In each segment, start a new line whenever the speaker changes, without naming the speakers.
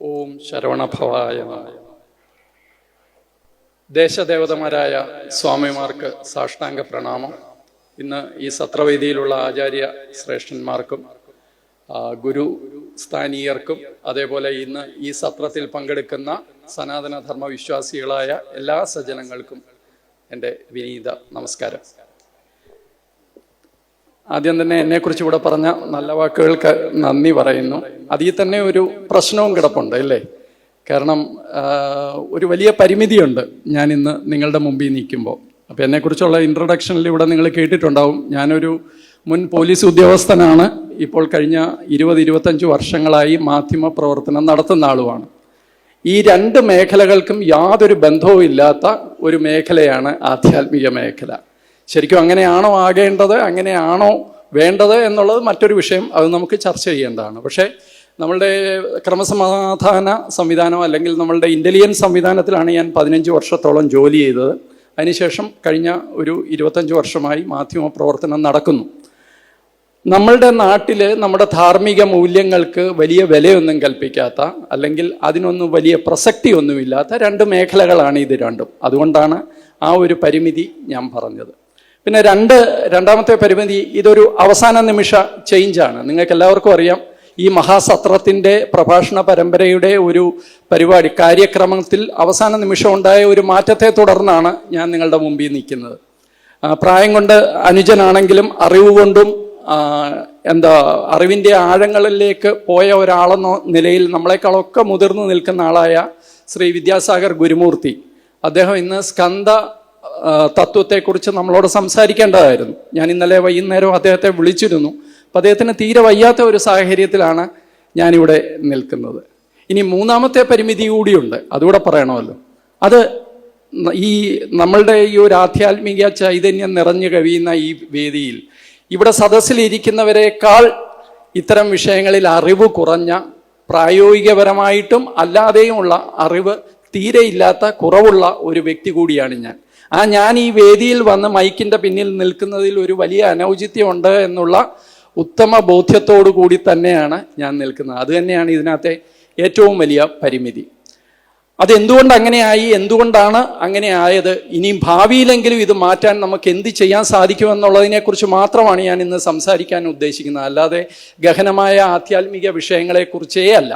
ഓം ശരവണഭവായ നമഃ. ദേശദേവതമാരായ സ്വാമിമാർക്ക് സാഷ്ടാംഗ പ്രണാമം. ഇന്ന് ഈ സത്രവേദിയിലുള്ള ആചാര്യ ശ്രേഷ്ഠന്മാർക്കും ഗുരു സ്ഥാനീയർക്കും അതേപോലെ ഇന്ന് ഈ സത്രത്തിൽ പങ്കെടുക്കുന്ന സനാതനധർമ്മ വിശ്വാസികളായ എല്ലാ സജ്ജനങ്ങൾക്കും എൻ്റെ വിനീത നമസ്കാരം. ആദ്യം തന്നെ എന്നെക്കുറിച്ച് ഇവിടെ പറഞ്ഞ നല്ല വാക്കുകൾക്ക് നന്ദി പറയുന്നു. അതിൽ തന്നെ ഒരു പ്രശ്നവും കിടപ്പുണ്ട് അല്ലേ? കാരണം ഒരു വലിയ പരിമിതിയുണ്ട് ഞാൻ ഇന്ന് നിങ്ങളുടെ മുമ്പിൽ നിൽക്കുമ്പോൾ. അപ്പോൾ എന്നെക്കുറിച്ചുള്ള ഇൻട്രൊഡക്ഷനിൽ ഇവിടെ നിങ്ങൾ കേട്ടിട്ടുണ്ടാവും. ഞാനൊരു മുൻ പോലീസ് ഉദ്യോഗസ്ഥനാണ്. ഇപ്പോൾ കഴിഞ്ഞ 20-25 വർഷങ്ങളായി മാധ്യമ പ്രവർത്തനം നടത്തുന്ന ആളുമാണ്. ഈ രണ്ട് മേഖലകൾക്കും യാതൊരു ബന്ധവും ഇല്ലാത്ത ഒരു മേഖലയാണ് ആധ്യാത്മിക മേഖല. ശരിക്കും അങ്ങനെയാണോ ആകേണ്ടത്, അങ്ങനെയാണോ വേണ്ടത് എന്നുള്ളത് മറ്റൊരു വിഷയം. അത് നമുക്ക് ചർച്ച ചെയ്യേണ്ടതാണ്. പക്ഷേ നമ്മളുടെ ക്രമസമാധാന സംവിധാനം അല്ലെങ്കിൽ നമ്മളുടെ ഇൻ്റലിജൻസ് സംവിധാനത്തിലാണ് ഞാൻ 15 വർഷത്തോളം ജോലി ചെയ്തത്. അതിനുശേഷം കഴിഞ്ഞ ഒരു 25 വർഷമായി മാധ്യമ പ്രവർത്തനം നടക്കുന്നു. നമ്മളുടെ നാട്ടിൽ നമ്മുടെ ധാർമ്മിക മൂല്യങ്ങൾക്ക് വലിയ വിലയൊന്നും കൽപ്പിക്കാത്ത അല്ലെങ്കിൽ അതിനൊന്നും വലിയ പ്രസക്തി ഒന്നുമില്ലാത്ത രണ്ട് മേഖലകളാണ് ഇത് രണ്ടും. അതുകൊണ്ടാണ് ആ ഒരു പരിമിതി ഞാൻ പറഞ്ഞത്. പിന്നെ രണ്ടാമത്തെ പരിമിതി, ഇതൊരു അവസാന നിമിഷ ചേഞ്ചാണ്. നിങ്ങൾക്ക് എല്ലാവർക്കും അറിയാം, ഈ മഹാസത്രത്തിൻ്റെ പ്രഭാഷണ പരമ്പരയുടെ ഒരു പരിപാടി കാര്യക്രമത്തിൽ അവസാന നിമിഷം ഉണ്ടായ ഒരു മാറ്റത്തെ തുടർന്നാണ് ഞാൻ നിങ്ങളുടെ മുമ്പിൽ നിൽക്കുന്നത്. പ്രായം കൊണ്ട് അനുജനാണെങ്കിലും അറിവ് കൊണ്ടും അറിവിൻ്റെ ആഴങ്ങളിലേക്ക് പോയ ഒരാളെന്ന നിലയിൽ നമ്മളെക്കാളൊക്കെ മുതിർന്നു നിൽക്കുന്ന ആളായ ശ്രീ വിദ്യാസാഗർ ഗുരുമൂർത്തി, അദ്ദേഹം ഇന്ന് സ്കന്ദ തത്വത്തെക്കുറിച്ച് നമ്മളോട് സംസാരിക്കേണ്ടതായിരുന്നു. ഞാൻ ഇന്നലെ വൈകുന്നേരം അദ്ദേഹത്തെ വിളിച്ചിരുന്നു. അപ്പം അദ്ദേഹത്തിന് തീരെ വയ്യാത്ത ഒരു സാഹചര്യത്തിലാണ് ഞാനിവിടെ നിൽക്കുന്നത്. ഇനി മൂന്നാമത്തെ പരിമിതി കൂടിയുണ്ട്, അതുകൂടെ പറയണമല്ലോ. അത് ഈ നമ്മളുടെ ഈ ഒരു ആധ്യാത്മിക ചൈതന്യം നിറഞ്ഞു കവിയുന്ന ഈ വേദിയിൽ ഇവിടെ സദസ്സിലിരിക്കുന്നവരെക്കാൾ ഇത്തരം വിഷയങ്ങളിൽ അറിവ് കുറഞ്ഞ, പ്രായോഗികപരമായിട്ടും അല്ലാതെയുമുള്ള അറിവ് തീരെയില്ലാത്ത കുറവുള്ള ഒരു വ്യക്തി കൂടിയാണ് ഞാൻ. ഞാൻ ഈ വേദിയിൽ വന്ന് മൈക്കിൻ്റെ പിന്നിൽ നിൽക്കുന്നതിൽ ഒരു വലിയ അനൗചിത്യമുണ്ട് എന്നുള്ള ഉത്തമ ബോധ്യത്തോടു കൂടി തന്നെയാണ് ഞാൻ നിൽക്കുന്നത്. അത് തന്നെയാണ് ഇതിനകത്തെ ഏറ്റവും വലിയ പരിമിതി. അതെന്തുകൊണ്ട് അങ്ങനെയായി, എന്തുകൊണ്ടാണ് അങ്ങനെ ആയത്, ഇനിയും ഭാവിയിലെങ്കിലും ഇത് മാറ്റാൻ നമുക്ക് എന്ത് ചെയ്യാൻ സാധിക്കുമെന്നുള്ളതിനെക്കുറിച്ച് മാത്രമാണ് ഞാൻ ഇന്ന് സംസാരിക്കാൻ ഉദ്ദേശിക്കുന്നത്. അല്ലാതെ ഗഹനമായ ആധ്യാത്മിക വിഷയങ്ങളെക്കുറിച്ചേ അല്ല.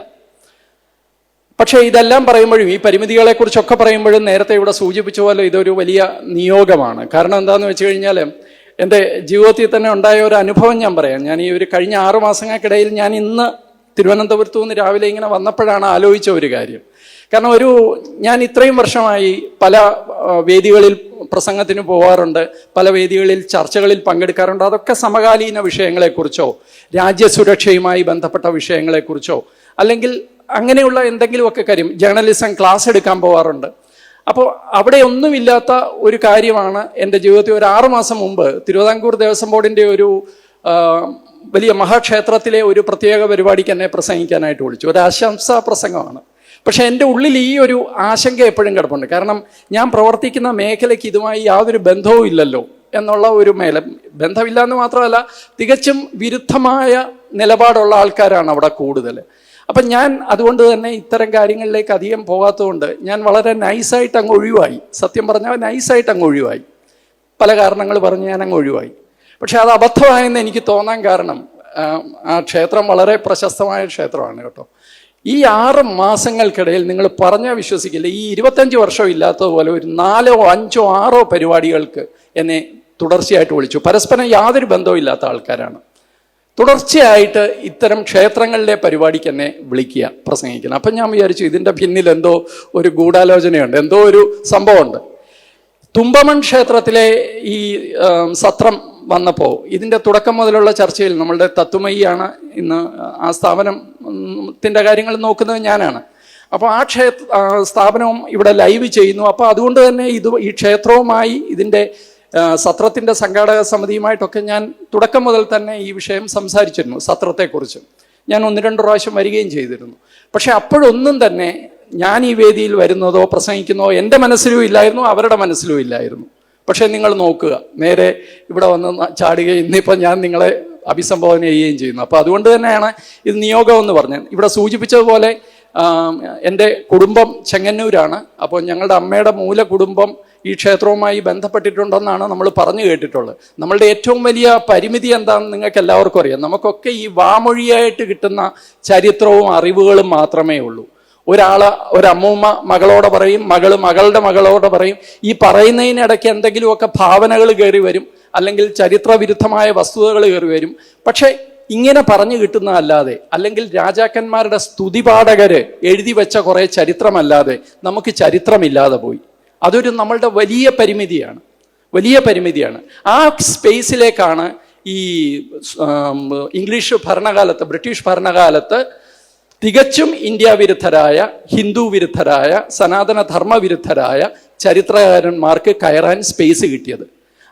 പക്ഷേ ഇതെല്ലാം പറയുമ്പോഴും, ഈ പരിമിതികളെക്കുറിച്ചൊക്കെ പറയുമ്പോഴും നേരത്തെ ഇവിടെ സൂചിപ്പിച്ച പോലെ ഇതൊരു വലിയ നിയോഗമാണ്. കാരണം എന്താണെന്ന് വെച്ച് കഴിഞ്ഞാൽ, എൻ്റെ ജീവിതത്തിൽ തന്നെ ഉണ്ടായ ഒരു അനുഭവം ഞാൻ പറയാം. ഞാൻ ഈ ഒരു കഴിഞ്ഞ 6 മാസങ്ങൾക്കിടയിൽ ഞാൻ ഇന്ന് തിരുവനന്തപുരത്തു നിന്ന് രാവിലെ ഇങ്ങനെ വന്നപ്പോഴാണ് ആലോചിച്ച ഒരു കാര്യം. കാരണം ഞാൻ ഇത്രയും വർഷമായി പല വേദികളിൽ പ്രസംഗത്തിന് പോകാറുണ്ട്, പല വേദികളിൽ ചർച്ചകളിൽ പങ്കെടുക്കാറുണ്ട്. അതൊക്കെ സമകാലീന വിഷയങ്ങളെക്കുറിച്ചോ രാജ്യസുരക്ഷയുമായി ബന്ധപ്പെട്ട വിഷയങ്ങളെക്കുറിച്ചോ അല്ലെങ്കിൽ അങ്ങനെയുള്ള എന്തെങ്കിലുമൊക്കെ കാര്യം, ജേർണലിസം ക്ലാസ് എടുക്കാൻ പോകാറുണ്ട്. അപ്പോൾ അവിടെ ഒന്നുമില്ലാത്ത ഒരു കാര്യമാണ് എൻ്റെ ജീവിതത്തിൽ ഒരു 6 മാസം മുമ്പ് തിരുവിതാംകൂർ ദേവസ്വം ബോർഡിൻ്റെ ഒരു വലിയ മഹാക്ഷേത്രത്തിലെ ഒരു പ്രത്യേക പരിപാടിക്ക് എന്നെ പ്രസംഗിക്കാനായിട്ട് വിളിച്ചു. ഒരു ആശംസാ പ്രസംഗമാണ്. പക്ഷേ എൻ്റെ ഉള്ളിൽ ഈ ഒരു ആശങ്ക എപ്പോഴും കിടപ്പുണ്ട്. കാരണം ഞാൻ പ്രവർത്തിക്കുന്ന മേഖലയ്ക്ക് ഇതുമായി യാതൊരു ബന്ധവും ഇല്ലല്ലോ എന്നുള്ള ഒരു ബന്ധമില്ല എന്ന് മാത്രമല്ല, തികച്ചും വിരുദ്ധമായ നിലപാടുള്ള ആൾക്കാരാണ് അവിടെ കൂടുതൽ. അപ്പം ഞാൻ അതുകൊണ്ട് തന്നെ ഇത്തരം കാര്യങ്ങളിലേക്ക് അധികം പോകാത്തതുകൊണ്ട് ഞാൻ വളരെ നൈസായിട്ട് അങ്ങ് ഒഴിവായി. സത്യം പറഞ്ഞാൽ നൈസായിട്ട് അങ്ങ് ഒഴിവായി. പല കാരണങ്ങൾ പറഞ്ഞ് ഞാൻ അങ്ങ് ഒഴിവായി. പക്ഷെ അത് അബദ്ധമായെന്ന് എനിക്ക് തോന്നാൻ കാരണം, ആ ക്ഷേത്രം വളരെ പ്രശസ്തമായ ക്ഷേത്രമാണ് കേട്ടോ. ഈ 6 മാസങ്ങൾക്കിടയിൽ നിങ്ങൾ പറഞ്ഞാൽ വിശ്വസിക്കില്ല, ഈ 25 വർഷം ഇല്ലാത്തതുപോലെ ഒരു 4, 5, 6 പരിപാടികൾക്ക് എന്നെ തുടർച്ചയായിട്ട് വിളിച്ചു. പരസ്പരം യാതൊരു ബന്ധവും ഇല്ലാത്ത ആൾക്കാരാണ്. തുടർച്ചയായിട്ട് ഇത്തരം ക്ഷേത്രങ്ങളിലെ പരിപാടിക്ക് എന്നെ വിളിക്കുക, പ്രസംഗിക്കണം. അപ്പം ഞാൻ വിചാരിച്ചു ഇതിൻ്റെ പിന്നിൽ എന്തോ ഒരു ഗൂഢാലോചനയുണ്ട്, എന്തോ ഒരു സംഭവമുണ്ട്. തുമ്പമൺ ക്ഷേത്രത്തിലെ ഈ സത്രം വന്നപ്പോൾ ഇതിൻ്റെ തുടക്കം മുതലുള്ള ചർച്ചയിൽ നമ്മളുടെ തത്വമയിയാണ് ഇന്ന് ആ സ്ഥാപനത്തിൻ്റെ കാര്യങ്ങൾ നോക്കുന്നത് ഞാനാണ്. അപ്പോൾ ആ സ്ഥാപനവും ഇവിടെ ലൈവ് ചെയ്യുന്നു. അപ്പോൾ അതുകൊണ്ട് തന്നെ ഈ ക്ഷേത്രവുമായി ഇതിൻ്റെ സത്രത്തിൻ്റെ സംഘാടക സമിതിയുമായിട്ടൊക്കെ ഞാൻ തുടക്കം മുതൽ തന്നെ ഈ വിഷയം സംസാരിച്ചിരുന്നു. സത്രത്തെക്കുറിച്ച് ഞാൻ 1-2 പ്രാവശ്യം വരികയും ചെയ്തിരുന്നു. പക്ഷെ അപ്പോഴൊന്നും തന്നെ ഞാൻ ഈ വേദിയിൽ വരുന്നതോ പ്രസംഗിക്കുന്നതോ എൻ്റെ മനസ്സിലും ഇല്ലായിരുന്നു, അവരുടെ മനസ്സിലും ഇല്ലായിരുന്നു. പക്ഷേ നിങ്ങൾ നോക്കുക, നേരെ ഇവിടെ വന്ന് ചാടുകയും ഇന്നിപ്പോൾ ഞാൻ നിങ്ങളെ അഭിസംബോധന ചെയ്യുകയും ചെയ്യുന്നു. അപ്പോൾ അതുകൊണ്ട് തന്നെയാണ് ഇത് നിയോഗം എന്ന് പറഞ്ഞത്. ഇവിടെ സൂചിപ്പിച്ചതുപോലെ എൻ്റെ കുടുംബം ചെങ്ങന്നൂരാണ്. അപ്പോൾ ഞങ്ങളുടെ അമ്മയുടെ മൂല കുടുംബം ഈ ക്ഷേത്രവുമായി ബന്ധപ്പെട്ടിട്ടുണ്ടെന്നാണ് നമ്മൾ പറഞ്ഞു കേട്ടിട്ടുള്ളത്. നമ്മളുടെ ഏറ്റവും വലിയ പരിമിതി എന്താണെന്ന് നിങ്ങൾക്ക് എല്ലാവർക്കും അറിയാം. നമുക്കൊക്കെ ഈ വാമൊഴിയായിട്ട് കിട്ടുന്ന ചരിത്രവും അറിവുകളും മാത്രമേ ഉള്ളൂ. ഒരമ്മൂമ്മ മകളോട് പറയും, മകള് മകളുടെ മകളോട് പറയും. ഈ പറയുന്നതിനിടയ്ക്ക് എന്തെങ്കിലുമൊക്കെ ഭാവനകൾ കയറി വരും, അല്ലെങ്കിൽ ചരിത്രവിരുദ്ധമായ വസ്തുതകൾ കയറി വരും. പക്ഷേ ഇങ്ങനെ പറഞ്ഞു കിട്ടുന്നതല്ലാതെ, അല്ലെങ്കിൽ രാജാക്കന്മാരുടെ സ്തുതിപാഠകര് എഴുതി വെച്ച കുറേ ചരിത്രമല്ലാതെ നമുക്ക് ചരിത്രമില്ലാതെ പോയി. അതൊരു നമ്മളുടെ വലിയ പരിമിതിയാണ്, വലിയ പരിമിതിയാണ്. ആ സ്പേസിലേക്കാണ് ഈ ഇംഗ്ലീഷ് ഭരണകാലത്ത്, ബ്രിട്ടീഷ് ഭരണകാലത്ത് തികച്ചും ഇന്ത്യ വിരുദ്ധരായ, ഹിന്ദു വിരുദ്ധരായ, സനാതന ധർമ്മ വിരുദ്ധരായ ചരിത്രകാരന്മാർക്ക് കയറാൻ സ്പേസ് കിട്ടിയത്.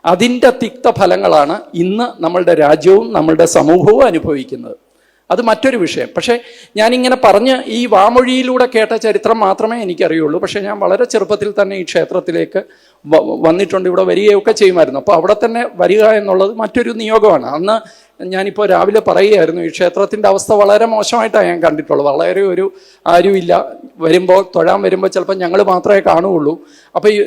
അതിൻ്റെ തിക്തഫലങ്ങളാണ് ഇന്ന് നമ്മളുടെ രാജ്യവും നമ്മളുടെ സമൂഹവും അനുഭവിക്കുന്നത്. അത് മറ്റൊരു വിഷയം. പക്ഷേ ഞാനിങ്ങനെ പറഞ്ഞ് ഈ വാമൊഴിയിലൂടെ കേട്ട ചരിത്രം മാത്രമേ എനിക്കറിയുള്ളൂ. പക്ഷേ ഞാൻ വളരെ ചെറുപ്പത്തിൽ തന്നെ ഈ ക്ഷേത്രത്തിലേക്ക് വന്നിട്ടുണ്ട്, ഇവിടെ വരികയൊക്കെ ചെയ്യുമായിരുന്നു. അപ്പോൾ അവിടെ തന്നെ വരിക എന്നുള്ളത് മറ്റൊരു നിയോഗമാണ്. അന്ന് ഞാനിപ്പോൾ രാവിലെ പറയുകയായിരുന്നു, ഈ ക്ഷേത്രത്തിൻ്റെ അവസ്ഥ വളരെ മോശമായിട്ടാണ് ഞാൻ കണ്ടിട്ടുള്ളത്. വളരെ ആരുമില്ല. തൊഴാൻ വരുമ്പോൾ ചിലപ്പോൾ ഞങ്ങൾ മാത്രമേ കാണുകയുള്ളൂ. അപ്പോൾ ഈ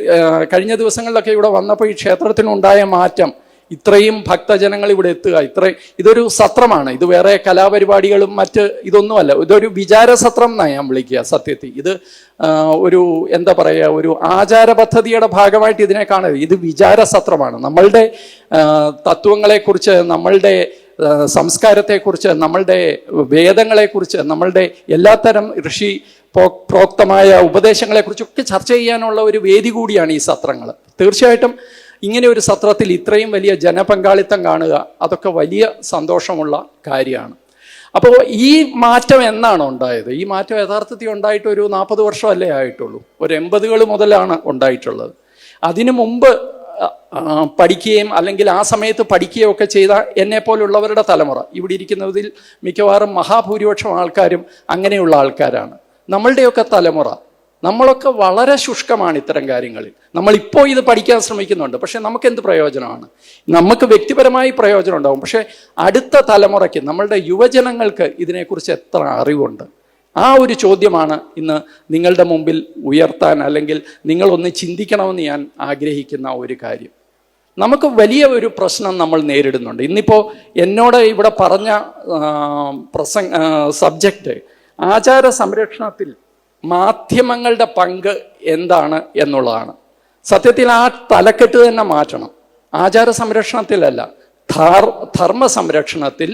കഴിഞ്ഞ ദിവസങ്ങളിലൊക്കെ ഇവിടെ വന്നപ്പോൾ ഈ ക്ഷേത്രത്തിനുണ്ടായ മാറ്റം, ഇത്രയും ഭക്തജനങ്ങൾ ഇവിടെ എത്തുക, ഇതൊരു സത്രമാണ്. ഇത് വേറെ കലാപരിപാടികളും ഇതൊന്നുമല്ല. ഇതൊരു വിചാരസത്രം എന്നാണ് ഞാൻ വിളിക്കുക സത്യത്തിൽ. ഇത് എന്താ പറയുക, ഒരു ആചാര പദ്ധതിയുടെ ഭാഗമായിട്ട് ഇതിനെ കാണരുത്. ഇത് വിചാരസത്രമാണ്. നമ്മളുടെ തത്വങ്ങളെക്കുറിച്ച്, നമ്മളുടെ സംസ്കാരത്തെക്കുറിച്ച്, നമ്മളുടെ വേദങ്ങളെക്കുറിച്ച്, നമ്മളുടെ എല്ലാത്തരം പ്രോക്തമായ ഉപദേശങ്ങളെക്കുറിച്ചൊക്കെ ചർച്ച ചെയ്യാനുള്ള ഒരു വേദി കൂടിയാണ് ഈ സത്രങ്ങൾ. തീർച്ചയായിട്ടും ഇങ്ങനെ ഒരു സത്രത്തിൽ ഇത്രയും വലിയ ജനപങ്കാളിത്തം കാണുക, അതൊക്കെ വലിയ സന്തോഷമുള്ള കാര്യമാണ്. അപ്പോൾ ഈ മാറ്റം എന്നാണ് ഉണ്ടായത്? ഈ മാറ്റം യഥാർത്ഥത്തിൽ ഉണ്ടായിട്ട് ഒരു 40 വർഷമല്ലേ ആയിട്ടുള്ളൂ. ഒരു 80കൾ മുതലാണ് ഉണ്ടായിട്ടുള്ളത്. അതിനു മുമ്പ് പഠിക്കുകയും അല്ലെങ്കിൽ ആ സമയത്ത് പഠിക്കുകയും ഒക്കെ ചെയ്ത എന്നെപ്പോലുള്ളവരുടെ തലമുറ, ഇവിടെ ഇരിക്കുന്നതിൽ മിക്കവാറും മഹാഭൂരിപക്ഷം ആൾക്കാരും അങ്ങനെയുള്ള ആൾക്കാരാണ്. നമ്മളുടെയൊക്കെ തലമുറ, നമ്മളൊക്കെ വളരെ ശുഷ്കമാണ് ഇത്തരം കാര്യങ്ങളിൽ. നമ്മളിപ്പോൾ ഇത് പഠിക്കാൻ ശ്രമിക്കുന്നുണ്ട്, പക്ഷെ നമുക്ക് എന്ത് പ്രയോജനമാണ്? നമുക്ക് വ്യക്തിപരമായി പ്രയോജനം ഉണ്ടാവും, പക്ഷെ അടുത്ത തലമുറയ്ക്ക്, നമ്മളുടെ യുവജനങ്ങൾക്ക് ഇതിനെക്കുറിച്ച് എത്ര അറിവുണ്ട്? ആ ഒരു ചോദ്യമാണ് ഇന്ന് നിങ്ങളുടെ മുമ്പിൽ ഉയർത്താൻ, അല്ലെങ്കിൽ നിങ്ങളൊന്ന് ചിന്തിക്കണമെന്ന് ഞാൻ ആഗ്രഹിക്കുന്ന ഒരു കാര്യം. നമുക്ക് വലിയ ഒരു പ്രശ്നം നമ്മൾ നേരിടുന്നുണ്ട്. ഇന്നിപ്പോൾ എന്നോട് ഇവിടെ പറഞ്ഞ സബ്ജക്റ്റ് ആചാര സംരക്ഷണത്തിൽ മാധ്യമങ്ങളുടെ പങ്ക് എന്താണ് എന്നുള്ളതാണ്. സത്യത്തിൽ ആ തലക്കെട്ട് തന്നെ മാറ്റണം. ആചാര സംരക്ഷണത്തിലല്ല, ധർമ്മ സംരക്ഷണത്തിൽ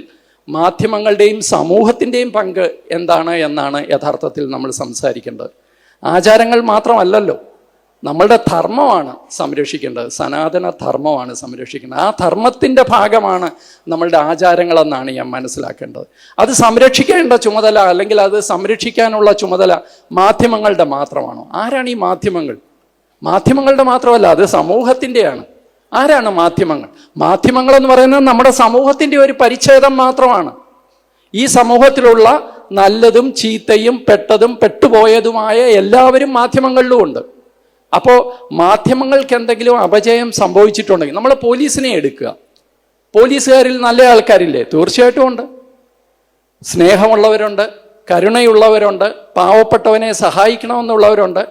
മാധ്യമങ്ങളുടെയും സമൂഹത്തിൻ്റെയും പങ്ക് എന്താണ് എന്നാണ് യഥാർത്ഥത്തിൽ നമ്മൾ സംസാരിക്കേണ്ടത്. ആചാരങ്ങൾ മാത്രമല്ലല്ലോ, നമ്മളുടെ ധർമ്മമാണ് സംരക്ഷിക്കേണ്ടത്. സനാതന ധർമ്മമാണ് സംരക്ഷിക്കേണ്ടത്. ആ ധർമ്മത്തിൻ്റെ ഭാഗമാണ് നമ്മളുടെ ആചാരങ്ങളെന്നാണ് ഞാൻ മനസ്സിലാക്കേണ്ടത്. അത് സംരക്ഷിക്കേണ്ട ചുമതല, അല്ലെങ്കിൽ അത് സംരക്ഷിക്കാനുള്ള ചുമതല മാധ്യമങ്ങളുടെ മാത്രമാണോ? ആരാണ് ഈ മാധ്യമങ്ങൾ? മാധ്യമങ്ങളുടെ മാത്രമല്ല, അത് സമൂഹത്തിൻ്റെയാണ്. ആരാണ് മാധ്യമങ്ങൾ? മാധ്യമങ്ങളെന്ന് പറയുന്നത് നമ്മുടെ സമൂഹത്തിൻ്റെ ഒരു പരിച്ഛേദം മാത്രമാണ്. ഈ സമൂഹത്തിലുള്ള നല്ലതും ചീത്തയും പെട്ടതും പെട്ടുപോയതുമായ എല്ലാവരും മാധ്യമങ്ങളിലുമുണ്ട്. അപ്പോൾ മാധ്യമങ്ങൾക്ക് എന്തെങ്കിലും അപജയം സംഭവിച്ചിട്ടുണ്ടെങ്കിൽ നമ്മൾ പോലീസിനെ എടുക്കുക. പോലീസുകാരിൽ നല്ല ആൾക്കാരില്ലേ? തീർച്ചയായിട്ടും ഉണ്ട്. സ്നേഹമുള്ളവരുണ്ട്, കരുണയുള്ളവരുണ്ട്, പാവപ്പെട്ടവനെ സഹായിക്കണമെന്നുള്ളവരുണ്ട്.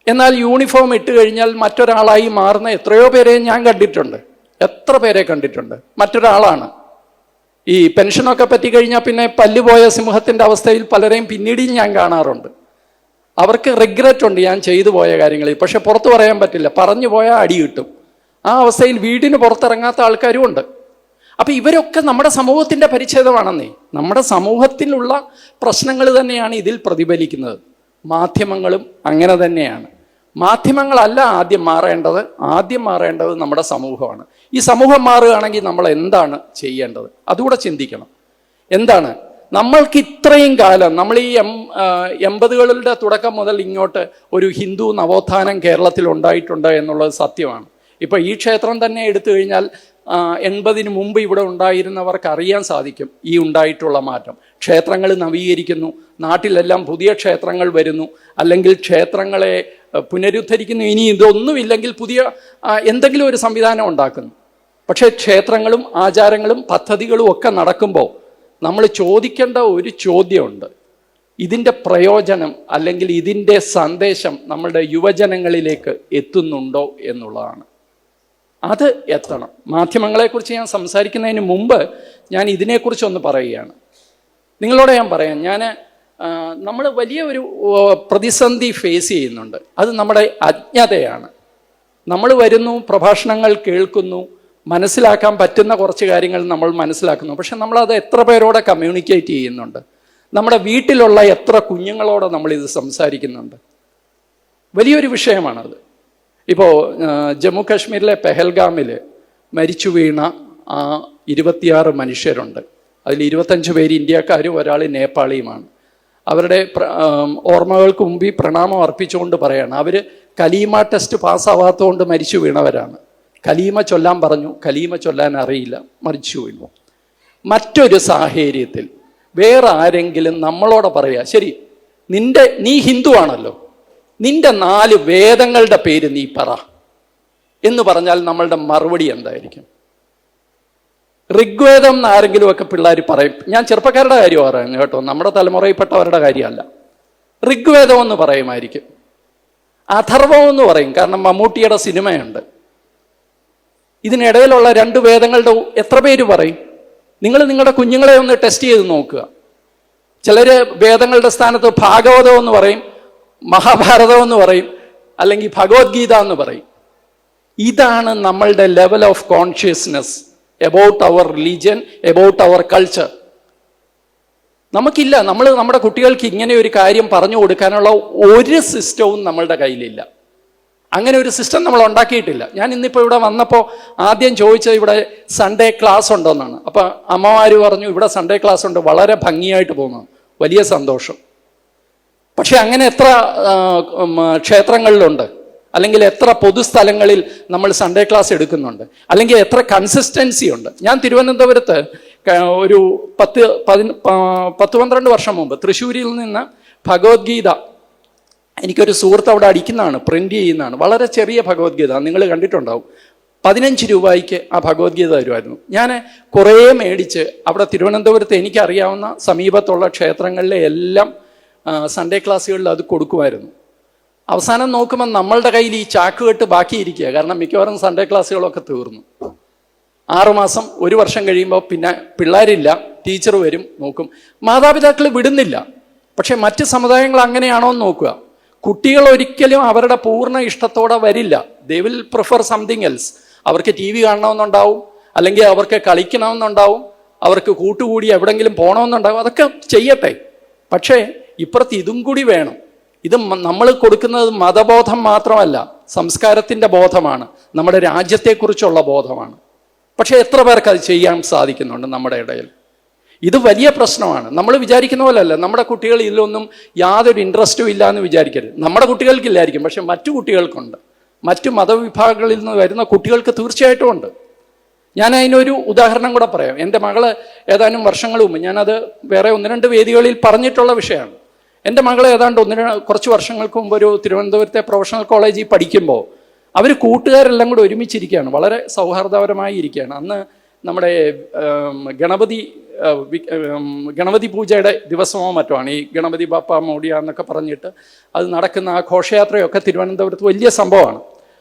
എന്നാൽ യൂണിഫോം ഇട്ട് കഴിഞ്ഞാൽ മറ്റൊരാളായി മാറുന്ന എത്രയോ പേരെ ഞാൻ കണ്ടിട്ടുണ്ട്. എത്ര പേരെ കണ്ടിട്ടുണ്ട്? മറ്റൊരാളാണ്. ഈ പെൻഷനൊക്കെ പറ്റിക്കഴിഞ്ഞാൽ പിന്നെ പല്ലുപോയ സിംഹത്തിൻ്റെ അവസ്ഥയിൽ പലരെയും പിന്നീടും ഞാൻ കാണാറുണ്ട്. അവർക്ക് റിഗ്രറ്റ് ഉണ്ട് ഞാൻ ചെയ്തു പോയ കാര്യങ്ങളിൽ, പക്ഷെ പുറത്തു പറയാൻ പറ്റില്ല. പറഞ്ഞു പോയാൽ അടി കിട്ടും. ആ അവസ്ഥയിൽ വീടിന് പുറത്തിറങ്ങാത്ത ആൾക്കാരും ഉണ്ട്. അപ്പം ഇവരൊക്കെ നമ്മുടെ സമൂഹത്തിൻ്റെ പരിച്ഛേദമാണെന്നേ. നമ്മുടെ സമൂഹത്തിലുള്ള പ്രശ്നങ്ങൾ തന്നെയാണ് ഇതിൽ പ്രതിഫലിക്കുന്നത്. മാധ്യമങ്ങളും അങ്ങനെ തന്നെയാണ്. മാധ്യമങ്ങളല്ല ആദ്യം മാറേണ്ടത് നമ്മുടെ സമൂഹമാണ്. ഈ സമൂഹം മാറുകയാണെങ്കിൽ നമ്മൾ എന്താണ് ചെയ്യേണ്ടത്? അതുകൂടെ ചിന്തിക്കണം. എന്താണ് നമ്മൾക്ക് ഇത്രയും കാലം, നമ്മൾ ഈ 80കളുടെ തുടക്കം മുതൽ ഇങ്ങോട്ട് ഒരു ഹിന്ദു നവോത്ഥാനം കേരളത്തിൽ ഉണ്ടായിട്ടുണ്ട് എന്നുള്ളത് സത്യമാണ്. ഇപ്പം ഈ ക്ഷേത്രം തന്നെ എടുത്തു കഴിഞ്ഞാൽ 80-ന് മുമ്പ് ഇവിടെ ഉണ്ടായിരുന്നവർക്ക് അറിയാൻ സാധിക്കും ഈ ഉണ്ടായിട്ടുള്ള മാറ്റം. ക്ഷേത്രങ്ങൾ നവീകരിക്കുന്നു, നാട്ടിലെല്ലാം പുതിയ ക്ഷേത്രങ്ങൾ വരുന്നു, അല്ലെങ്കിൽ ക്ഷേത്രങ്ങളെ പുനരുദ്ധരിക്കുന്നു. ഇനി ഇതൊന്നുമില്ലെങ്കിൽ പുതിയ എന്തെങ്കിലും ഒരു സംവിധാനം ഉണ്ടാക്കുന്നു. പക്ഷേ ക്ഷേത്രങ്ങളും ആചാരങ്ങളും പദ്ധതികളും ഒക്കെ നടക്കുമ്പോൾ നമ്മൾ ചോദിക്കേണ്ട ഒരു ചോദ്യമുണ്ട്. ഇതിൻ്റെ പ്രയോജനം അല്ലെങ്കിൽ ഇതിൻ്റെ സന്ദേശം നമ്മളുടെ യുവജനങ്ങളിലേക്ക് എത്തുന്നുണ്ടോ എന്നുള്ളതാണ്. അത് എത്തണം. മാധ്യമങ്ങളെക്കുറിച്ച് ഞാൻ സംസാരിക്കുന്നതിന് മുമ്പ് ഞാൻ ഇതിനെക്കുറിച്ചൊന്ന് പറയുകയാണ്. നിങ്ങളോട് ഞാൻ പറയാം, നമ്മൾ വലിയ ഒരു പ്രതിസന്ധി ഫേസ് ചെയ്യുന്നുണ്ട്. അത് നമ്മുടെ അജ്ഞതയാണ്. നമ്മൾ വരുന്നു, പ്രഭാഷണങ്ങൾ കേൾക്കുന്നു, മനസ്സിലാക്കാൻ പറ്റുന്ന കുറച്ച് കാര്യങ്ങൾ നമ്മൾ മനസ്സിലാക്കുന്നു. പക്ഷെ നമ്മളത് എത്ര പേരോടെ കമ്മ്യൂണിക്കേറ്റ് ചെയ്യുന്നുണ്ട്? നമ്മുടെ വീട്ടിലുള്ള എത്ര കുഞ്ഞുങ്ങളോടെ നമ്മളിത് സംസാരിക്കുന്നുണ്ട്? വലിയൊരു വിഷയമാണത്. ഇപ്പോൾ ജമ്മു കാശ്മീരിലെ പെഹൽഗാമിൽ മരിച്ചു വീണ 26 മനുഷ്യരുണ്ട്. അതിൽ 25 പേര് ഇന്ത്യക്കാരും 1 നേപ്പാളിയുമാണ്. അവരുടെ ഓർമ്മകൾക്ക് മുമ്പിൽ പ്രണാമം അർപ്പിച്ചുകൊണ്ട് പറയാണ്, അവർ കലീമ ടെസ്റ്റ് പാസ്സാവാത്തതുകൊണ്ട് മരിച്ചു വീണവരാണ്. കലീമ ചൊല്ലാൻ പറഞ്ഞു, കലീമ ചൊല്ലാൻ അറിയില്ല, മരിച്ചു വീണു. മറ്റൊരു സാഹചര്യത്തിൽ വേറെ ആരെങ്കിലും നമ്മളോട് പറയാ, ശരി നീ ഹിന്ദു ആണല്ലോ, നിന്റെ 4 വേദങ്ങളുടെ പേര് നീ പറ എന്ന് പറഞ്ഞാൽ നമ്മളുടെ മറുപടി എന്തായിരിക്കും? ഋഗ്വേദം എന്ന് ആരെങ്കിലും ഒക്കെ പിള്ളേർ പറയും. ഞാൻ ചെറുപ്പക്കാരുടെ കാര്യം പറയുന്നു കേട്ടോ, നമ്മുടെ തലമുറയിൽപ്പെട്ടവരുടെ കാര്യമല്ല. ഋഗ്വേദം എന്ന് പറയുമായിരിക്കും. അഥർവം എന്ന് പറയും, കാരണം മമ്മൂട്ടിയുടെ സിനിമയുണ്ട്. ഇതിനിടയിലുള്ള 2 വേദങ്ങളുടെ എത്ര പേര് പറയും? നിങ്ങൾ നിങ്ങളുടെ കുഞ്ഞുങ്ങളെ ഒന്ന് ടെസ്റ്റ് ചെയ്ത് നോക്കുക. ചിലർ വേദങ്ങളുടെ സ്ഥാനത്ത് ഭാഗവതം എന്ന് പറയും, മഹാഭാരതം എന്ന് പറയും, അല്ലെങ്കിൽ ഭഗവത്ഗീത എന്ന് പറയും. ഇതാണ് നമ്മളുടെ level of consciousness about our religion, about our culture. നമുക്കില്ല. നമ്മുടെ കുട്ടികൾക്ക് ഇങ്ങനെ ഒരു കാര്യം പറഞ്ഞു കൊടുക്കാനുള്ള ഒരു സിസ്റ്റവും നമ്മളുടെ കയ്യിലില്ല. അങ്ങനെ ഒരു സിസ്റ്റം നമ്മൾ ഉണ്ടാക്കിയിട്ടില്ല. ഞാൻ ഇന്നിപ്പോൾ ഇവിടെ വന്നപ്പോൾ ആദ്യം ചോദിച്ചത് ഇവിടെ സൺഡേ ക്ലാസ് ഉണ്ടോ എന്നാണ്. അപ്പോൾ അമ്മമാർ പറഞ്ഞു ഇവിടെ സൺഡേ ക്ലാസ് ഉണ്ട്, വളരെ ഭംഗിയായിട്ട് പോകുന്നു, വലിയ സന്തോഷം. പക്ഷെ അങ്ങനെ എത്ര ക്ഷേത്രങ്ങളിലുണ്ട്, അല്ലെങ്കിൽ എത്ര പൊതുസ്ഥലങ്ങളിൽ നമ്മൾ സൺഡേ ക്ലാസ് എടുക്കുന്നുണ്ട്, അല്ലെങ്കിൽ എത്ര കൺസിസ്റ്റൻസി ഉണ്ട്? ഞാൻ തിരുവനന്തപുരത്ത് ഒരു 10-12 വർഷം മുമ്പ് തൃശ്ശൂരിൽ നിന്ന് ഭഗവത്ഗീത, എനിക്കൊരു സുഹൃത്ത് അവിടെ അടിക്കുന്നതാണ്, പ്രിന്റ് ചെയ്യുന്നതാണ്, വളരെ ചെറിയ ഭഗവത്ഗീത, നിങ്ങൾ കണ്ടിട്ടുണ്ടാവും. 15 രൂപയ്ക്ക് ആ ഭഗവത്ഗീത തരുമായിരുന്നു. ഞാൻ കുറേ മേടിച്ച് അവിടെ തിരുവനന്തപുരത്ത് എനിക്കറിയാവുന്ന സമീപത്തുള്ള ക്ഷേത്രങ്ങളിലെ എല്ലാം സൺഡേ ക്ലാസ്സുകളിൽ അത് കൊടുക്കുമായിരുന്നു. അവസാനം നോക്കുമ്പോൾ നമ്മളുടെ കയ്യിൽ ഈ ചാക്കുകെട്ട് ബാക്കിയിരിക്കുക. കാരണം മിക്കവാറും സൺഡേ ക്ലാസ്സുകളൊക്കെ തീർന്നു. 6 മാസം 1 വർഷം കഴിയുമ്പോൾ പിന്നെ പിള്ളേരില്ല, ടീച്ചർ വരും, നോക്കും. മാതാപിതാക്കൾ വിടുന്നില്ല. പക്ഷെ മറ്റ് സമുദായങ്ങൾ അങ്ങനെയാണോ എന്ന് നോക്കുക. കുട്ടികൾ ഒരിക്കലും അവരുടെ പൂർണ്ണ ഇഷ്ടത്തോടെ വരില്ല. They will prefer something else. അവർക്ക് TV കാണണമെന്നുണ്ടാവും, അല്ലെങ്കിൽ അവർക്ക് കളിക്കണമെന്നുണ്ടാവും, അവർക്ക് കൂട്ടുകൂടി എവിടെങ്കിലും പോകണമെന്നുണ്ടാവും. അതൊക്കെ ചെയ്യട്ടെ. പക്ഷേ ഇപ്പുറത്ത് ഇതും കൂടി വേണം. ഇത് നമ്മൾ കൊടുക്കുന്നത് മതബോധം മാത്രമല്ല, സംസ്കാരത്തിൻ്റെ ബോധമാണ്, നമ്മുടെ രാജ്യത്തെക്കുറിച്ചുള്ള ബോധമാണ്. പക്ഷേ എത്ര പേർക്ക് അത് ചെയ്യാൻ സാധിക്കുന്നുണ്ട് നമ്മുടെ ഇടയിൽ? ഇത് വലിയ പ്രശ്നമാണ്. നമ്മൾ വിചാരിക്കുന്ന പോലെയല്ല. നമ്മുടെ കുട്ടികൾ ഇതിലൊന്നും യാതൊരു ഇൻട്രസ്റ്റും ഇല്ല എന്ന് വിചാരിക്കരുത്. നമ്മുടെ കുട്ടികൾക്കില്ലായിരിക്കും, പക്ഷെ മറ്റു കുട്ടികൾക്കുണ്ട്. മറ്റു മതവിഭാഗങ്ങളിൽ നിന്ന് വരുന്ന കുട്ടികൾക്ക് തീർച്ചയായിട്ടും ഉണ്ട്. ഞാൻ അതിനൊരു ഉദാഹരണം കൂടെ പറയാം. എൻ്റെ മകള് ഏതാനും വർഷങ്ങൾ മുമ്പ്, ഞാനത് വേറെ 1-2 വേദികളിൽ പറഞ്ഞിട്ടുള്ള വിഷയമാണ്. എൻ്റെ മകളെ ഏതാണ്ട് കുറച്ച് വർഷങ്ങൾക്ക് മുമ്പ് ഒരു തിരുവനന്തപുരത്തെ പ്രൊഫഷണൽ കോളേജിൽ പഠിക്കുമ്പോൾ അവർ കൂട്ടുകാരെല്ലാം കൂടെ ഒരുമിച്ചിരിക്കുകയാണ്, വളരെ സൗഹാർദ്ദപരമായി ഇരിക്കുകയാണ്. അന്ന് നമ്മുടെ ഗണപതി പൂജയുടെ ദിവസമോ മറ്റോ ആണ്. ഈ ഗണപതി ബാപ്പ മോഡിയ എന്നൊക്കെ പറഞ്ഞിട്ട് അത് നടക്കുന്ന ആ ഘോഷയാത്രയൊക്കെ തിരുവനന്തപുരത്ത് വലിയ സംഭവമാണ്.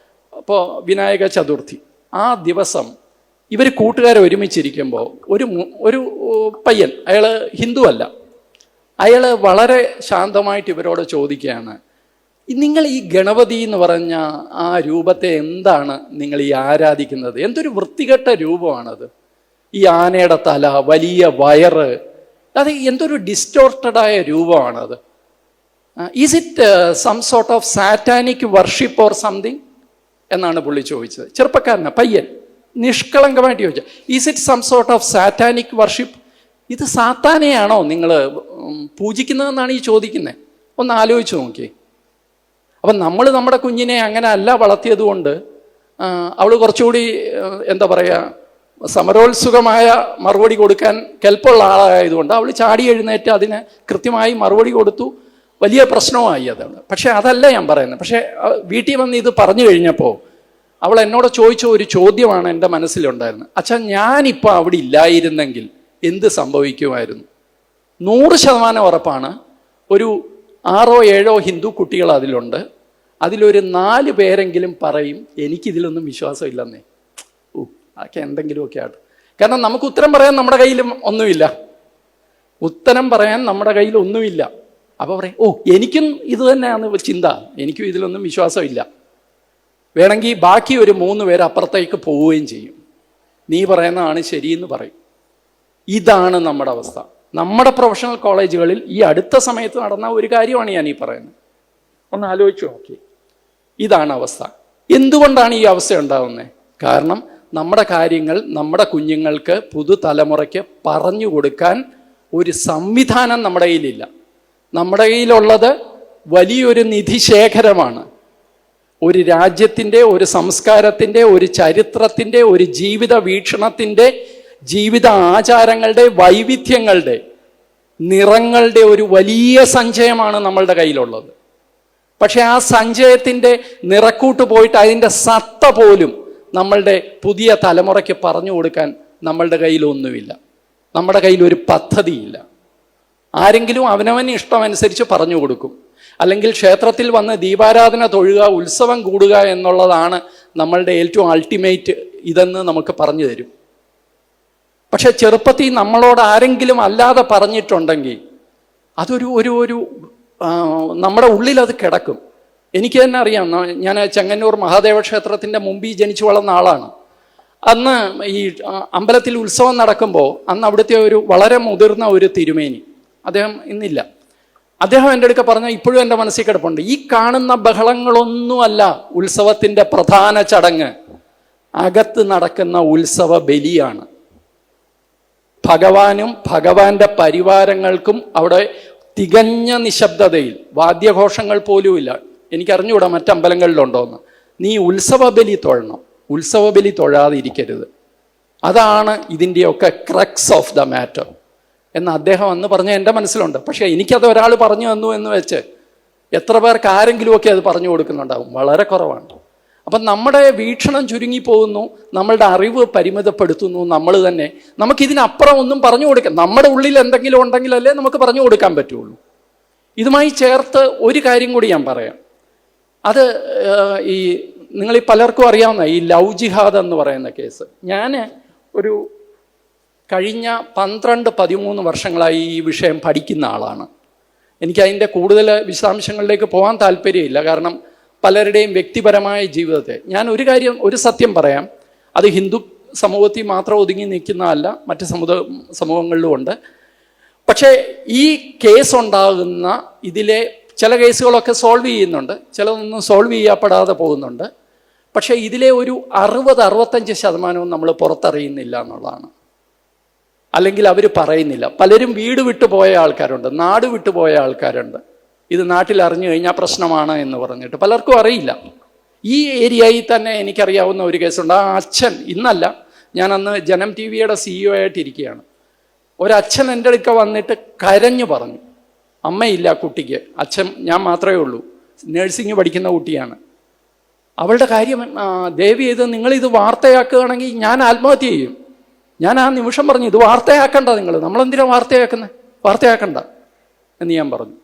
അപ്പോൾ വിനായക ചതുർത്ഥി ആ ദിവസം ഇവർ കൂട്ടുകാരെ ഒരുമിച്ചിരിക്കുമ്പോൾ ഒരു പയ്യൻ, അയാൾ ഹിന്ദു അല്ല, അയാൾ വളരെ ശാന്തമായിട്ട് ഇവരോട് ചോദിക്കുകയാണ്, നിങ്ങൾ ഈ ഗണപതി എന്ന് പറഞ്ഞ ആ രൂപത്തെ എന്താണ് നിങ്ങൾ ഈ ആരാധിക്കുന്നത്? എന്തൊരു വൃത്തികെട്ട രൂപമാണത്. ഈ ആനയുടെ തല, വലിയ വയറ്, അത് എന്തൊരു ഡിസ്റ്റോർട്ടഡായ രൂപമാണത്. Is it some sort of satanic worship or something എന്നാണ് പുള്ളി ചോദിച്ചത്. ചെറുപ്പക്കാരനാ, പയ്യൻ, നിഷ്കളങ്കമായിട്ട് ചോദിച്ചത്. Is it some sort of satanic worship? ഇത് സാത്താനെയാണോ നിങ്ങൾ പൂജിക്കുന്നതെന്നാണ് ഈ ചോദിക്കുന്നത്. ഒന്ന് ആലോചിച്ച് നോക്കിയേ. അപ്പം നമ്മൾ നമ്മുടെ കുഞ്ഞിനെ അങ്ങനെ അല്ല വളർത്തിയത് കൊണ്ട് അവൾ കുറച്ചുകൂടി എന്താ പറയുക, സമരോത്സുകമായ മറുപടി കൊടുക്കാൻ കെൽപ്പുള്ള ആളായതുകൊണ്ട് അവൾ ചാടി എഴുന്നേറ്റ് അതിന് കൃത്യമായി മറുപടി കൊടുത്തു. വലിയ പ്രശ്നമായി അതാണ്. പക്ഷെ അതല്ല ഞാൻ പറയുന്നത്. പക്ഷെ വീട്ടിൽ വന്ന് ഇത് പറഞ്ഞു കഴിഞ്ഞപ്പോൾ അവൾ എന്നോട് ചോദിച്ച ഒരു ചോദ്യമാണ് എൻ്റെ മനസ്സിലുണ്ടായിരുന്നത്. അച്ഛാ, ഞാനിപ്പോൾ അവിടെ ഇല്ലായിരുന്നെങ്കിൽ എന്ത് സംഭവിക്കുമായിരുന്നു? 100% ഉറപ്പാണ് ഒരു 6 or 7 ഹിന്ദു കുട്ടികൾ അതിലുണ്ട്. അതിലൊരു 4 പേരെങ്കിലും പറയും എനിക്കിതിലൊന്നും വിശ്വാസമില്ലെന്നേ. അതൊക്കെ എന്തെങ്കിലുമൊക്കെ ആയിട്ട്. കാരണം നമുക്ക് ഉത്തരം പറയാൻ നമ്മുടെ കയ്യിലും ഒന്നുമില്ല. ഉത്തരം പറയാൻ നമ്മുടെ കയ്യിൽ ഒന്നുമില്ല. അപ്പോൾ പറയും എനിക്കും ഇത് തന്നെയാണ് ചിന്ത, എനിക്കും ഇതിലൊന്നും വിശ്വാസമില്ല. വേണമെങ്കിൽ ബാക്കി ഒരു 3 പേര് അപ്പുറത്തേക്ക് പോവുകയും ചെയ്യും. നീ പറയുന്നതാണ് ശരിയെന്ന് പറയും. ഇതാണ് നമ്മുടെ അവസ്ഥ. നമ്മുടെ പ്രൊഫഷണൽ കോളേജുകളിൽ ഈ അടുത്ത സമയത്ത് നടന്ന ഒരു കാര്യമാണ് ഞാൻ ഈ പറയുന്നത്. ഒന്ന് ആലോചിച്ച് നോക്കി. ഇതാണ് അവസ്ഥ. എന്തുകൊണ്ടാണ് ഈ അവസ്ഥ ഉണ്ടാകുന്നത്? കാരണം നമ്മുടെ കാര്യങ്ങൾ നമ്മുടെ കുഞ്ഞുങ്ങൾക്ക്, പുതുതലമുറയ്ക്ക് പറഞ്ഞു കൊടുക്കാൻ ഒരു സംവിധാനം നമ്മുടെ കയ്യിലില്ല. നമ്മുടെ കയ്യിലുള്ളത് വലിയൊരു നിധിശേഖരമാണ്. ഒരു രാജ്യത്തിൻ്റെ, ഒരു സംസ്കാരത്തിൻ്റെ, ഒരു ചരിത്രത്തിൻ്റെ, ഒരു ജീവിത വീക്ഷണത്തിൻ്റെ, ജീവിത ആചാരങ്ങളുടെ, വൈവിധ്യങ്ങളുടെ, നിറങ്ങളുടെ ഒരു വലിയ സഞ്ചയമാണ് നമ്മളുടെ കയ്യിലുള്ളത്. പക്ഷെ ആ സഞ്ചയത്തിൻ്റെ നിറക്കൂട്ട് പോയിട്ട് അതിൻ്റെ സത്ത പോലും നമ്മളുടെ പുതിയ തലമുറയ്ക്ക് പറഞ്ഞു കൊടുക്കാൻ നമ്മളുടെ കയ്യിലൊന്നുമില്ല. നമ്മുടെ കയ്യിലൊരു പദ്ധതിയില്ല. ആരെങ്കിലും അവനവന് ഇഷ്ടമനുസരിച്ച് പറഞ്ഞു കൊടുക്കും. അല്ലെങ്കിൽ ക്ഷേത്രത്തിൽ വന്ന് ദീപാരാധന തൊഴുക, ഉത്സവം കൂടുക എന്നുള്ളതാണ് നമ്മളുടെ ഏറ്റവും അൾട്ടിമേറ്റ് ഇതെന്ന് നമുക്ക് പറഞ്ഞു തരും. പക്ഷെ ചെറുപ്പത്തിൽ നമ്മളോട് ആരെങ്കിലും അല്ലാതെ പറഞ്ഞിട്ടുണ്ടെങ്കിൽ അതൊരു ഒരു ഒരു നമ്മുടെ ഉള്ളിൽ അത് കിടക്കും. എനിക്ക് തന്നെ അറിയാം. ഞാൻ ചെങ്ങന്നൂർ മഹാദേവ ക്ഷേത്രത്തിൻ്റെ മുമ്പിൽ ജനിച്ചു വളർന്ന ആളാണ്. അന്ന് ഈ അമ്പലത്തിൽ ഉത്സവം നടക്കുമ്പോൾ അന്ന് അവിടുത്തെ ഒരു വളരെ മുതിർന്ന ഒരു തിരുമേനി, അദ്ദേഹം ഇന്നില്ല, അദ്ദേഹം എൻ്റെ അടുക്ക പറഞ്ഞ ഇപ്പോഴും എൻ്റെ മനസ്സിൽ കിടപ്പുണ്ട്. ഈ കാണുന്ന ബഹളങ്ങളൊന്നുമല്ല ഉത്സവത്തിൻ്റെ പ്രധാന ചടങ്ങ്. അകത്ത് നടക്കുന്ന ഉത്സവ ബലിയാണ്. ഭഗവാനും ഭഗവാന്റെ പരിവാരങ്ങൾക്കും അവിടെ തികഞ്ഞ നിശബ്ദതയിൽ, വാദ്യഘോഷങ്ങൾ പോലുമില്ല. എനിക്കറിഞ്ഞുകൂടാ മറ്റമ്പലങ്ങളിലുണ്ടോയെന്ന്. നീ ഉത്സവ ബലി തൊഴണം. ഉത്സവ ബലി തൊഴാതിരിക്കരുത്. അതാണ് ഇതിൻ്റെയൊക്കെ ക്രക്സ് ഓഫ് ദ മാറ്റർ എന്ന് അദ്ദേഹം അന്ന് പറഞ്ഞ എൻ്റെ മനസ്സിലുണ്ട്. പക്ഷേ എനിക്കത് ഒരാൾ പറഞ്ഞു തന്നു എന്ന് വെച്ച് എത്ര പേർക്ക് ആരെങ്കിലുമൊക്കെ അത് പറഞ്ഞു കൊടുക്കുന്നുണ്ടാവും? വളരെ കുറവാണ്. അപ്പം നമ്മുടെ വീക്ഷണം ചുരുങ്ങിപ്പോകുന്നു, നമ്മളുടെ അറിവ് പരിമിതപ്പെടുത്തുന്നു നമ്മൾ തന്നെ. നമുക്കിതിനപ്പുറം ഒന്നും പറഞ്ഞു കൊടുക്കാം. നമ്മുടെ ഉള്ളിൽ എന്തെങ്കിലും ഉണ്ടെങ്കിലല്ലേ നമുക്ക് പറഞ്ഞു കൊടുക്കാൻ പറ്റുള്ളൂ. ഇതുമായി ചേർത്ത് ഒരു കാര്യം കൂടി ഞാൻ പറയാം. അത് ഈ നിങ്ങളീ പലർക്കും അറിയാവുന്ന ഈ ലവ് ജിഹാദ് എന്ന് പറയുന്ന കേസ്. ഞാൻ ഒരു കഴിഞ്ഞ 12-13 വർഷങ്ങളായി ഈ വിഷയം പഠിക്കുന്ന ആളാണ്. എനിക്കതിൻ്റെ കൂടുതൽ വിശദാംശങ്ങളിലേക്ക് പോകാൻ താല്പര്യമില്ല. കാരണം പലരുടെയും വ്യക്തിപരമായ ജീവിതത്തെ ഞാൻ ഒരു സത്യം പറയാം. അത് ഹിന്ദു സമൂഹത്തിൽ മാത്രം ഒതുങ്ങി നിൽക്കുന്നതല്ല, മറ്റ് സമൂഹങ്ങളിലും ഉണ്ട്. പക്ഷേ ഈ കേസ് ഉണ്ടാകുന്ന ഇതിലെ ചില കേസുകളൊക്കെ സോൾവ് ചെയ്യുന്നുണ്ട്, ചിലതൊന്നും സോൾവ് ചെയ്യപ്പെടാതെ പോകുന്നുണ്ട്. പക്ഷേ ഇതിലെ ഒരു 60-65% നമ്മൾ പുറത്തറിയുന്നില്ല എന്നുള്ളതാണ്. അല്ലെങ്കിൽ അവർ പറയുന്നില്ല. പലരും വീട് വിട്ടുപോയ ആൾക്കാരുണ്ട്, നാട് വിട്ടുപോയ ആൾക്കാരുണ്ട്. ഇത് നാട്ടിൽ അറിഞ്ഞു കഴിഞ്ഞാൽ പ്രശ്നമാണ് എന്ന് പറഞ്ഞിട്ട് പലർക്കും അറിയില്ല. ഈ ഏരിയയിൽ തന്നെ എനിക്കറിയാവുന്ന ഒരു കേസുണ്ട്. ആ അച്ഛൻ, ഇന്നല്ല, ഞാൻ അന്ന് ജനം TV-യുടെ CEO ആയിട്ടിരിക്കുകയാണ്. ഒരച്ഛൻ എൻ്റെ അടുക്ക വന്നിട്ട് കരഞ്ഞു പറഞ്ഞു, അമ്മയില്ല കുട്ടിക്ക്, അച്ഛൻ ഞാൻ മാത്രമേ ഉള്ളൂ, നേഴ്സിംഗ് പഠിക്കുന്ന കുട്ടിയാണ്. അവളുടെ കാര്യം ദയവ് ചെയ്ത് നിങ്ങളിത് വാർത്തയാക്കുകയാണെങ്കിൽ ഞാൻ ആത്മഹത്യ ചെയ്യും. ഞാൻ ആ നിമിഷം പറഞ്ഞു, ഇത് വാർത്തയാക്കണ്ട, നമ്മളെന്തിനാണ് വാർത്തയാക്കുന്നത്? വാർത്തയാക്കണ്ട എന്ന് ഞാൻ പറഞ്ഞു.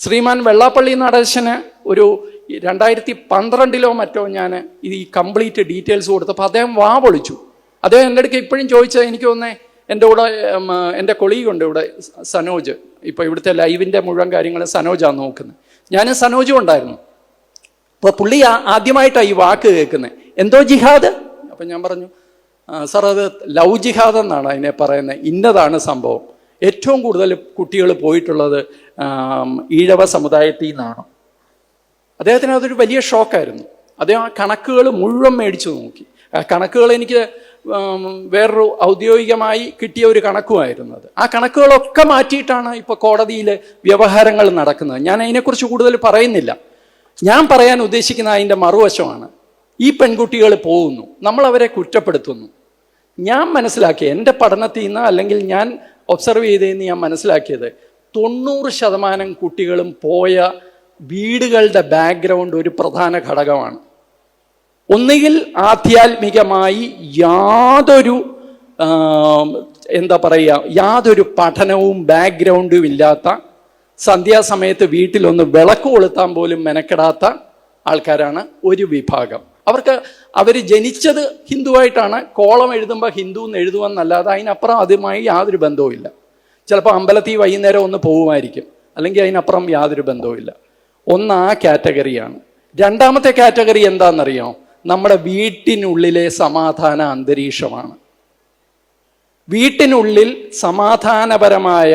ശ്രീമാൻ വെള്ളാപ്പള്ളി നടേശന് ഒരു 2012 മറ്റോ ഞാൻ ഈ കംപ്ലീറ്റ് ഡീറ്റെയിൽസ് കൊടുത്തപ്പോൾ അദ്ദേഹം വാ പൊളിച്ചു. അദ്ദേഹം എൻ്റെ അടുക്ക് ഇപ്പോഴും ചോദിച്ചത്, എനിക്ക് തോന്നുന്നത് എൻ്റെ കൂടെ എൻ്റെ കൊളീഗുണ്ട് ഇവിടെ, സനോജ്, ഇപ്പോൾ ഇവിടുത്തെ ലൈവിൻ്റെ മുഴുവൻ കാര്യങ്ങളും സനോജാണ് നോക്കുന്നത്. ഞാൻ സനോജും ഉണ്ടായിരുന്നു. അപ്പോൾ പുള്ളി ആദ്യമായിട്ടാണ് ഈ വാക്ക് കേൾക്കുന്നത്, എന്തോ ജിഹാദ്. അപ്പം ഞാൻ പറഞ്ഞു, സാർ അത് ലവ് ജിഹാദ് എന്നാണ് അതിനെ പറയുന്നത്, ഇന്നതാണ് സംഭവം. ഏറ്റവും കൂടുതൽ കുട്ടികൾ പോയിട്ടുള്ളത് ഈഴവ സമുദായത്തിൽ നിന്നാണ്. അദ്ദേഹത്തിന് അതൊരു വലിയ ഷോക്കായിരുന്നു. അദ്ദേഹം ആ കണക്കുകൾ മുഴുവൻ മേടിച്ചു നോക്കി. ആ കണക്കുകൾ എനിക്ക് വേറൊരു ഔദ്യോഗികമായി കിട്ടിയ ഒരു കണക്കുമായിരുന്നു അത്. ആ കണക്കുകളൊക്കെ മാറ്റിയിട്ടാണ് ഇപ്പോൾ കോടതിയിൽ വ്യവഹാരങ്ങൾ നടക്കുന്നത്. ഞാൻ അതിനെക്കുറിച്ച് കൂടുതൽ പറയുന്നില്ല. ഞാൻ പറയാൻ ഉദ്ദേശിക്കുന്ന അതിൻ്റെ മറുവശമാണ്. ഈ പെൺകുട്ടികൾ പോകുന്നു, നമ്മളവരെ കുറ്റപ്പെടുത്തുന്നു. ഞാൻ മനസ്സിലാക്കിയ എൻ്റെ പഠനത്തിൽ നിന്ന്, അല്ലെങ്കിൽ ഞാൻ ഒബ്സർവ് ചെയ്തതെന്ന് ഞാൻ മനസ്സിലാക്കിയത്, 90% കുട്ടികളും പോയ വീടുകളുടെ ബാക്ക്ഗ്രൗണ്ട് ഒരു പ്രധാന ഘടകമാണ്. ഒന്നുകിൽ ആധ്യാത്മികമായി യാതൊരു യാതൊരു പഠനവും ബാക്ക്ഗ്രൗണ്ടും ഇല്ലാത്ത സന്ധ്യാസമയത്ത് വീട്ടിലൊന്ന് വിളക്ക് കൊളുത്താൻ പോലും മെനക്കെടാത്ത ആൾക്കാരാണ് ഒരു വിഭാഗം. അവർ ജനിച്ചത് ഹിന്ദുവായിട്ടാണ്. കോളം എഴുതുമ്പോൾ ഹിന്ദു എന്ന് എഴുതുമെന്നല്ലാതെ അതിനപ്പുറം അതുമായി യാതൊരു ബന്ധവുമില്ല. ചിലപ്പോൾ അമ്പലത്തിൽ വൈകുന്നേരം ഒന്ന് പോവുമായിരിക്കും, അല്ലെങ്കിൽ അതിനപ്പുറം യാതൊരു ബന്ധവുമില്ല. ഒന്ന് ആ കാറ്റഗറിയാണ്. രണ്ടാമത്തെ കാറ്റഗറി എന്താണെന്നറിയാമോ? നമ്മുടെ വീട്ടിനുള്ളിലെ സമാധാന അന്തരീക്ഷമാണ്. വീട്ടിനുള്ളിൽ സമാധാനപരമായ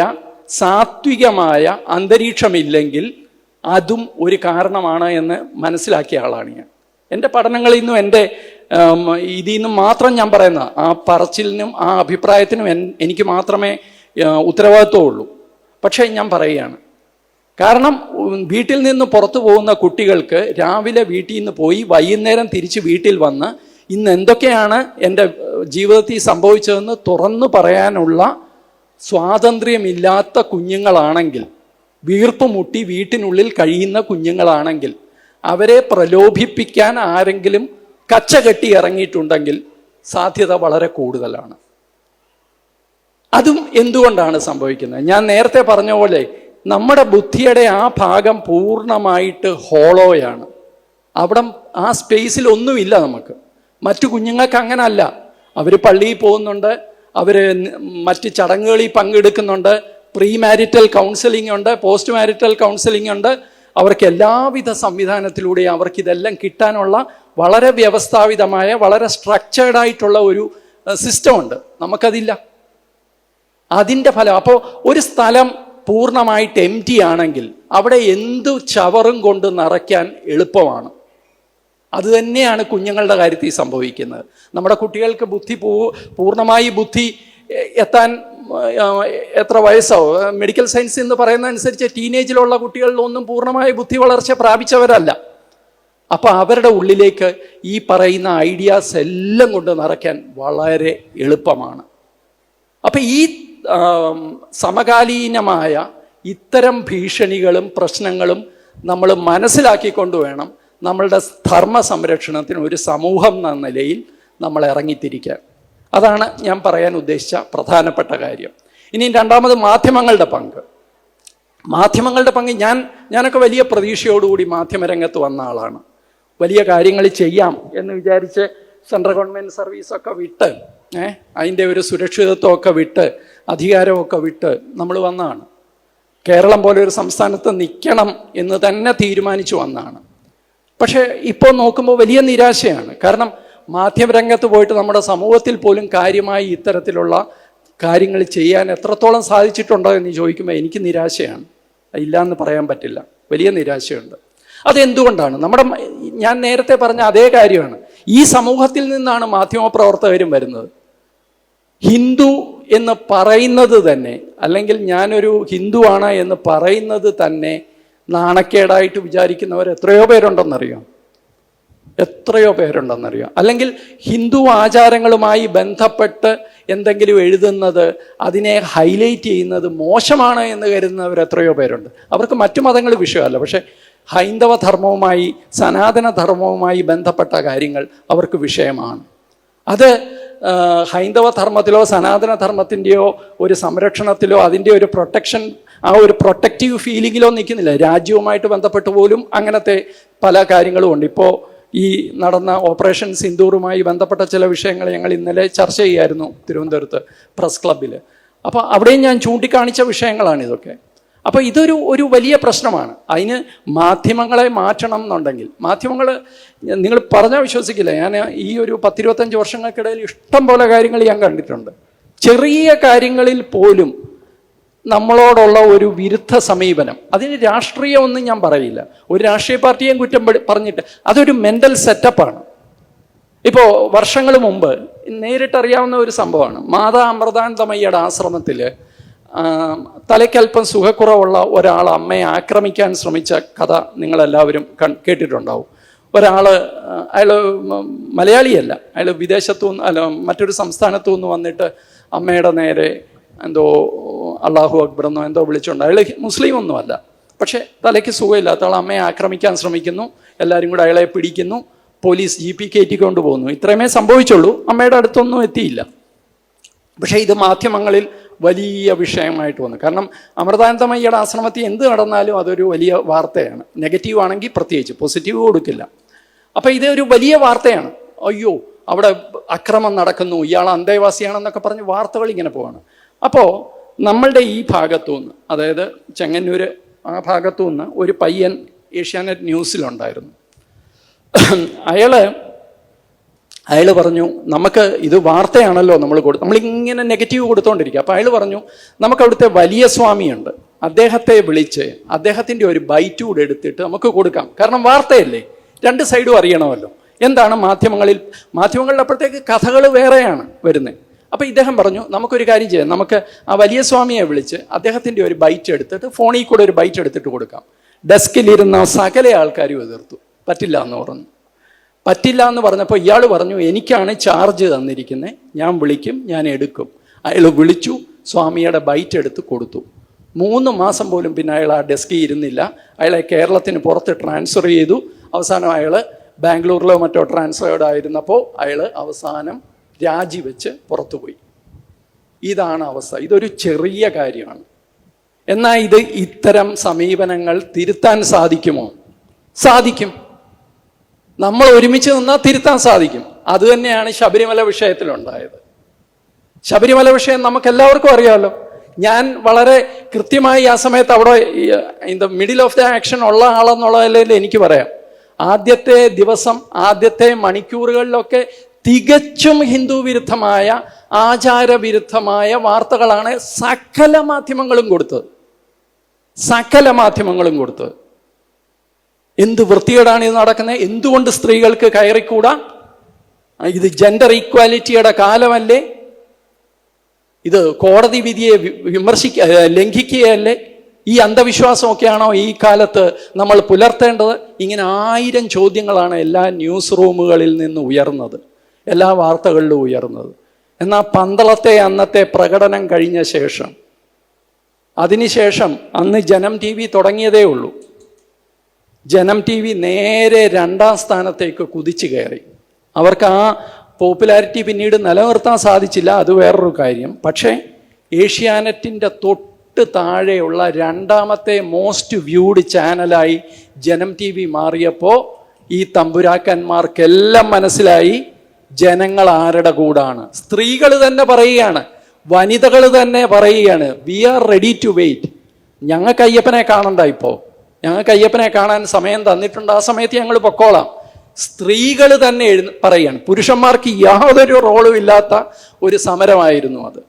സാത്വികമായ അന്തരീക്ഷമില്ലെങ്കിൽ അതും ഒരു കാരണമാണ് എന്ന് മനസ്സിലാക്കിയ ആളാണ് ഞാൻ. എൻ്റെ പഠനങ്ങളിൽ നിന്നും എൻ്റെ ഇതിൽ നിന്നും മാത്രം ഞാൻ പറയുന്ന ആ പറച്ചിലിനും ആ അഭിപ്രായത്തിനും എനിക്ക് മാത്രമേ ഉത്തരവാദിത്വമുള്ളൂ. പക്ഷേ ഞാൻ പറയുകയാണ്, കാരണം വീട്ടിൽ നിന്ന് പുറത്തു പോകുന്ന കുട്ടികൾക്ക് രാവിലെ വീട്ടിൽ നിന്ന് പോയി വൈകുന്നേരം തിരിച്ച് വീട്ടിൽ വന്ന് ഇന്ന് എന്തൊക്കെയാണ് എൻ്റെ ജീവിതത്തിൽ സംഭവിച്ചതെന്ന് തുറന്നു പറയാനുള്ള സ്വാതന്ത്ര്യമില്ലാത്ത കുഞ്ഞുങ്ങളാണെങ്കിൽ, വീർപ്പ് മുട്ടി വീട്ടിനുള്ളിൽ കഴിയുന്ന കുഞ്ഞുങ്ങളാണെങ്കിൽ, അവരെ പ്രലോഭിപ്പിക്കാൻ ആരെങ്കിലും കച്ചകെട്ടി ഇറങ്ങിയിട്ടുണ്ടെങ്കിൽ സാധ്യത വളരെ കൂടുതലാണ്. അതും എന്തുകൊണ്ടാണ് സംഭവിക്കുന്നത്? ഞാൻ നേരത്തെ പറഞ്ഞ പോലെ നമ്മുടെ ബുദ്ധിയുടെ ആ ഭാഗം പൂർണ്ണമായിട്ട് ഹോളോയാണ്. അവിടെ ആ സ്പേസിൽ ഒന്നുമില്ല നമുക്ക്. മറ്റു കുഞ്ഞുങ്ങൾക്ക് അങ്ങനല്ല. അവർ പള്ളിയിൽ പോകുന്നുണ്ട്, അവർ മറ്റ് ചടങ്ങുകളിൽ പങ്കെടുക്കുന്നുണ്ട്, പ്രീ മാരിറ്റൽ കൗൺസിലിംഗ് ഉണ്ട്, പോസ്റ്റ് മാരിറ്റൽ കൗൺസിലിംഗ് ഉണ്ട്. അവർക്ക് എല്ലാവിധ സംവിധാനത്തിലൂടെ അവർക്കിതെല്ലാം കിട്ടാനുള്ള വളരെ വ്യവസ്ഥാപിതമായ വളരെ സ്ട്രക്ചേർഡായിട്ടുള്ള ഒരു സിസ്റ്റം ഉണ്ട്. നമുക്കതില്ല. അതിൻ്റെ ഫലം അപ്പോൾ ഒരു സ്ഥലം പൂർണ്ണമായിട്ട് എംപ്റ്റി ആണെങ്കിൽ അവിടെ എന്തു ചവറും കൊണ്ട് നിറയ്ക്കാൻ എളുപ്പമാണ്. അത് തന്നെയാണ് കുഞ്ഞുങ്ങളുടെ കാര്യത്തിൽ സംഭവിക്കുന്നത്. നമ്മുടെ കുട്ടികൾക്ക് പൂർണ്ണമായി ബുദ്ധി എത്താൻ എത്ര വയസ്സാവും? മെഡിക്കൽ സയൻസ് എന്ന് പറയുന്ന അനുസരിച്ച് ടീനേജിലുള്ള കുട്ടികളിലൊന്നും പൂർണ്ണമായ ബുദ്ധി വളർച്ച പ്രാപിച്ചവരല്ല. അപ്പോൾ അവരുടെ ഉള്ളിലേക്ക് ഈ പറയുന്ന ഐഡിയാസ് എല്ലാം കൊണ്ട് നിറയ്ക്കാൻ വളരെ എളുപ്പമാണ്. അപ്പം ഈ സമകാലീനമായ ഇത്തരം ഭീഷണികളും പ്രശ്നങ്ങളും നമ്മൾ മനസ്സിലാക്കിക്കൊണ്ട് വേണം നമ്മളുടെ ധർമ്മ സംരക്ഷണത്തിന് ഒരു സമൂഹം എന്ന നിലയിൽ നമ്മൾ ഇറങ്ങിത്തിരിക്കാൻ. അതാണ് ഞാൻ പറയാൻ ഉദ്ദേശിച്ച പ്രധാനപ്പെട്ട കാര്യം. ഇനി രണ്ടാമത് മാധ്യമങ്ങളുടെ പങ്ക്. മാധ്യമങ്ങളുടെ പങ്ക് ഞാനൊക്കെ വലിയ പ്രതീക്ഷയോടുകൂടി മാധ്യമരംഗത്ത് വന്ന ആളാണ്. വലിയ കാര്യങ്ങൾ ചെയ്യാം എന്ന് വിചാരിച്ച് സെൻട്രൽ ഗവൺമെൻറ് സർവീസൊക്കെ വിട്ട് അതിൻ്റെ ഒരു സുരക്ഷിതത്വമൊക്കെ വിട്ട് അധികാരമൊക്കെ വിട്ട് നമ്മൾ വന്നതാണ്. കേരളം പോലെ ഒരു സംസ്ഥാനത്ത് നിൽക്കണം എന്ന് തന്നെ തീരുമാനിച്ചു വന്നതാണ്. പക്ഷേ ഇപ്പോൾ നോക്കുമ്പോൾ വലിയ നിരാശയാണ്. കാരണം മാധ്യമരംഗത്ത് പോയിട്ട് നമ്മുടെ സമൂഹത്തിൽ പോലും കാര്യമായി ഇത്തരത്തിലുള്ള കാര്യങ്ങൾ ചെയ്യാൻ എത്രത്തോളം സാധിച്ചിട്ടുണ്ടോ എന്ന് ചോദിക്കുമ്പോൾ എനിക്ക് നിരാശയാണ്. ഇല്ലയെന്ന് പറയാൻ പറ്റില്ല. വലിയ നിരാശയുണ്ട്. അതെന്തുകൊണ്ടാണ്? ഞാൻ നേരത്തെ പറഞ്ഞ അതേ കാര്യമാണ്. ഈ സമൂഹത്തിൽ നിന്നാണ് മാധ്യമപ്രവർത്തകരും വരുന്നത്. ഹിന്ദു എന്ന് പറയുന്നത് തന്നെ, അല്ലെങ്കിൽ ഞാനൊരു ഹിന്ദുവാണ് എന്ന് പറയുന്നത് തന്നെ നാണക്കേടായിട്ട് വിചാരിക്കുന്നവർ എത്രയോ പേരുണ്ടെന്നറിയാം. അല്ലെങ്കിൽ ഹിന്ദു ആചാരങ്ങളുമായി ബന്ധപ്പെട്ട് എന്തെങ്കിലും എഴുതുന്നത്, അതിനെ ഹൈലൈറ്റ് ചെയ്യുന്നത് മോശമാണ് എന്ന് കരുതുന്നവർ എത്രയോ പേരുണ്ട്. അവർക്ക് മറ്റു മതങ്ങൾ വിഷയമല്ല, പക്ഷെ ഹൈന്ദവ ധർമ്മവുമായി സനാതന ധർമ്മവുമായി ബന്ധപ്പെട്ട കാര്യങ്ങൾ അവർക്ക് വിഷയമാണ്. അത് ഹൈന്ദവ ധർമ്മത്തിലോ സനാതന ധർമ്മത്തിൻ്റെയോ ഒരു സംരക്ഷണത്തിലോ അതിൻ്റെ ഒരു പ്രൊട്ടക്ഷൻ, ആ ഒരു പ്രൊട്ടക്റ്റീവ് ഫീലിങ്ങിലോ നിൽക്കുന്നില്ല. രാജ്യവുമായിട്ട് ബന്ധപ്പെട്ട് പോലും അങ്ങനത്തെ പല കാര്യങ്ങളും ഉണ്ട്. ഇപ്പോൾ ഈ നടന്ന ഓപ്പറേഷൻ സിന്ദൂറുമായി ബന്ധപ്പെട്ട ചില വിഷയങ്ങൾ ഞങ്ങൾ ഇന്നലെ ചർച്ച ചെയ്യായിരുന്നു തിരുവനന്തപുരത്ത് പ്രസ് ക്ലബ്ബിൽ. അപ്പോൾ അവിടെയും ഞാൻ ചൂണ്ടിക്കാണിച്ച വിഷയങ്ങളാണ് ഇതൊക്കെ. അപ്പോൾ ഇതൊരു വലിയ പ്രശ്നമാണ്. അതിന് മാധ്യമങ്ങളെ മാറ്റണം എന്നുണ്ടെങ്കിൽ, മാധ്യമങ്ങൾ നിങ്ങൾ പറഞ്ഞാൽ വിശ്വസിക്കില്ല, ഞാൻ ഈ ഒരു 10-25 വർഷങ്ങൾക്കിടയിൽ ഇഷ്ടം പോലെ കാര്യങ്ങൾ ഞാൻ കണ്ടിട്ടുണ്ട്. ചെറിയ കാര്യങ്ങളിൽ പോലും നമ്മളോടുള്ള ഒരു വിരുദ്ധ സമീപനം, അതിന് രാഷ്ട്രീയമൊന്നും ഞാൻ പറയില്ല, ഒരു രാഷ്ട്രീയ പാർട്ടിയെയും കുറ്റം പറഞ്ഞിട്ട്, അതൊരു മെൻ്റൽ സെറ്റപ്പാണ്. ഇപ്പോൾ വർഷങ്ങൾ മുമ്പ് നേരിട്ടറിയാവുന്ന ഒരു സംഭവമാണ്. മാതാ അമൃതാനന്ദമയ്യയുടെ ആശ്രമത്തിൽ തലയ്ക്കൽപ്പം സുഖക്കുറവുള്ള ഒരാൾ അമ്മയെ ആക്രമിക്കാൻ ശ്രമിച്ച കഥ നിങ്ങളെല്ലാവരും കേട്ടിട്ടുണ്ടാവും. അയാൾ മലയാളിയല്ല, അയാൾ വിദേശത്തു നിന്ന് അല്ല മറ്റൊരു സംസ്ഥാനത്തു നിന്ന് വന്നിട്ട് അമ്മയുടെ നേരെ എന്തോ അള്ളാഹു അക്ബർ എന്നോ എന്തോ വിളിച്ചുകൊണ്ട്, അയാൾ മുസ്ലിം ഒന്നുമല്ല, പക്ഷേ തലയ്ക്ക് സുഖമില്ലാത്ത ആൾ അമ്മയെ ആക്രമിക്കാൻ ശ്രമിക്കുന്നു. എല്ലാവരും കൂടെ അയാളെ പിടിക്കുന്നു, പോലീസ് ജീപ്പിൽ കയറ്റിക്കൊണ്ട് പോകുന്നു. ഇത്രയുമേ സംഭവിച്ചുള്ളൂ. അമ്മയുടെ അടുത്തൊന്നും എത്തിയില്ല. പക്ഷേ ഇത് മാധ്യമങ്ങളിൽ വലിയ വിഷയമായിട്ട് വന്നു. കാരണം അമൃതാനന്ദമയ്യയുടെ ആശ്രമത്തിൽ എന്ത് നടന്നാലും അതൊരു വലിയ വാർത്തയാണ്. നെഗറ്റീവ് ആണെങ്കിൽ പ്രത്യേകിച്ച്, പോസിറ്റീവ് കൊടുക്കില്ല. അപ്പം ഇതൊരു വലിയ വാർത്തയാണ്. അയ്യോ, അവിടെ അക്രമം നടക്കുന്നു, ഇയാൾ അന്തേവാസിയാണെന്നൊക്കെ പറഞ്ഞ് വാർത്തകൾ ഇങ്ങനെ പോവാണ്. അപ്പോൾ നമ്മളുടെ ഈ ഭാഗത്തു നിന്ന്, അതായത് ചെങ്ങന്നൂർ ആ ഭാഗത്തു നിന്ന് ഒരു പയ്യൻ ഏഷ്യാനെറ്റ് ന്യൂസിലുണ്ടായിരുന്നു. അയാൾ പറഞ്ഞു, നമുക്ക് ഇത് വാർത്തയാണല്ലോ നമ്മളിങ്ങനെ നെഗറ്റീവ് കൊടുത്തോണ്ടിരിക്കുക. അപ്പോൾ അയാൾ പറഞ്ഞു, നമുക്ക് അവിടുത്തെ വലിയ സ്വാമിയുണ്ട്, അദ്ദേഹത്തെ വിളിച്ച് അദ്ദേഹത്തിൻ്റെ ഒരു ബൈറ്റ് കൂടെ എടുത്തിട്ട് നമുക്ക് കൊടുക്കാം. കാരണം വാർത്തയല്ലേ, രണ്ട് സൈഡും അറിയണമല്ലോ. എന്താണ് മാധ്യമങ്ങളുടെ അപ്പോഴത്തേക്ക് കഥകൾ വേറെയാണ് വരുന്നത്. അപ്പോൾ ഇദ്ദേഹം പറഞ്ഞു, നമുക്കൊരു കാര്യം ചെയ്യാം, നമുക്ക് ആ വലിയ സ്വാമിയെ വിളിച്ച് അദ്ദേഹത്തിൻ്റെ ഒരു ബൈറ്റ് എടുത്തിട്ട് ഫോണിൽ കൂടെ ഒരു ബൈറ്റ് എടുത്തിട്ട് കൊടുക്കാം. ഡെസ്കിലിരുന്ന സകല ആൾക്കാരും എതിർത്തു. പറ്റില്ല എന്ന് പറഞ്ഞു. പറ്റില്ല എന്ന് പറഞ്ഞപ്പോൾ ഇയാൾ പറഞ്ഞു, എനിക്കാണ് ചാർജ് തന്നിരിക്കുന്നത്, ഞാൻ വിളിക്കും, ഞാൻ എടുക്കും. അയാൾ വിളിച്ചു, സ്വാമിയുടെ ബൈറ്റ് എടുത്ത് കൊടുത്തു. 3 മാസം പോലും പിന്നെ അയാൾ ആ ഡെസ്കിൽ ഇരുന്നില്ല. അയാളെ കേരളത്തിന് പുറത്ത് ട്രാൻസ്ഫർ ചെയ്തു. അവസാനം അയാൾ ബാംഗ്ലൂരിലോ മറ്റോ ട്രാൻസ്ഫേർഡ് ആയിരുന്നപ്പോൾ അയാൾ അവസാനം രാജിവെച്ച് പുറത്തുപോയി. ഇതാണ് അവസ്ഥ. ഇതൊരു ചെറിയ കാര്യമാണ്. എന്നാൽ ഇത്തരം സമീപനങ്ങൾ തിരുത്താൻ സാധിക്കുമോ? സാധിക്കും. നമ്മൾ ഒരുമിച്ച് നിന്നാൽ തിരുത്താൻ സാധിക്കും. അതുതന്നെയാണ് ശബരിമല വിഷയത്തിലുണ്ടായത്. ശബരിമല വിഷയം നമുക്ക് എല്ലാവർക്കും അറിയാമല്ലോ. ഞാൻ വളരെ കൃത്യമായി ആ സമയത്ത് അവിടെ in the middle of the action ഉള്ള ആളെന്നുള്ള നിലയിൽ എനിക്ക് പറയാം, ആദ്യത്തെ ദിവസം, ആദ്യത്തെ മണിക്കൂറുകളിലൊക്കെ തികച്ചും ഹിന്ദു വിരുദ്ധമായ, ആചാരവിരുദ്ധമായ വാർത്തകളാണ് സകല മാധ്യമങ്ങളും കൊടുത്തത്. എന്ത് വൃത്തികേടാണ് ഇത് നടക്കുന്നത്? എന്തുകൊണ്ട് സ്ത്രീകൾക്ക് കയറിക്കൂടാ? ഇത് ജെൻഡർ ഈക്വാലിറ്റിയുടെ കാലമല്ലേ? ഇത് കോടതി വിധിയെ ലംഘിക്കുകയല്ലേ? ഈ അന്ധവിശ്വാസമൊക്കെയാണോ ഈ കാലത്ത് നമ്മൾ പുലർത്തേണ്ടത്? ഇങ്ങനെ 1000 ചോദ്യങ്ങളാണ് എല്ലാ ന്യൂസ് റൂമുകളിൽ നിന്ന് ഉയർന്നത്, എല്ലാ വാർത്തകളിലും ഉയർന്നത്. എന്നാൽ പന്തളത്തെ അന്നത്തെ പ്രകടനം കഴിഞ്ഞ ശേഷം, അതിനുശേഷം അന്ന് ജനം TV തുടങ്ങിയതേ ഉള്ളൂ. ജനം TV നേരെ 2ാം സ്ഥാനത്തേക്ക് കുതിച്ചു കയറി. അവർക്ക് ആ പോപ്പുലാരിറ്റി പിന്നീട് നിലനിർത്താൻ സാധിച്ചില്ല, അത് വേറൊരു കാര്യം. പക്ഷേ ഏഷ്യാനെറ്റിൻ്റെ തൊട്ട് താഴെയുള്ള 2ാമത്തെ മോസ്റ്റ് വ്യൂഡ് ചാനലായി ജനം TV മാറിയപ്പോൾ ഈ തമ്പുരാക്കന്മാർക്കെല്ലാം മനസ്സിലായി ജനങ്ങൾ ആരുടെ കൂടാണ്. സ്ത്രീകൾ തന്നെ പറയുകയാണ്, വനിതകൾ തന്നെ പറയുകയാണ്, we are ready to wait. ഞങ്ങൾക്ക് അയ്യപ്പനെ കാണണ്ട, ഇപ്പോൾ ഞങ്ങൾക്ക് അയ്യപ്പനെ കാണാൻ സമയം തന്നിട്ടുണ്ട്, ആ സമയത്ത് ഞങ്ങൾ പൊക്കോളാം. സ്ത്രീകൾ തന്നെ പറയാണ്. പുരുഷന്മാർക്ക് യാതൊരു റോളും ഇല്ലാത്ത ഒരു സമരമായിരുന്നു അത്.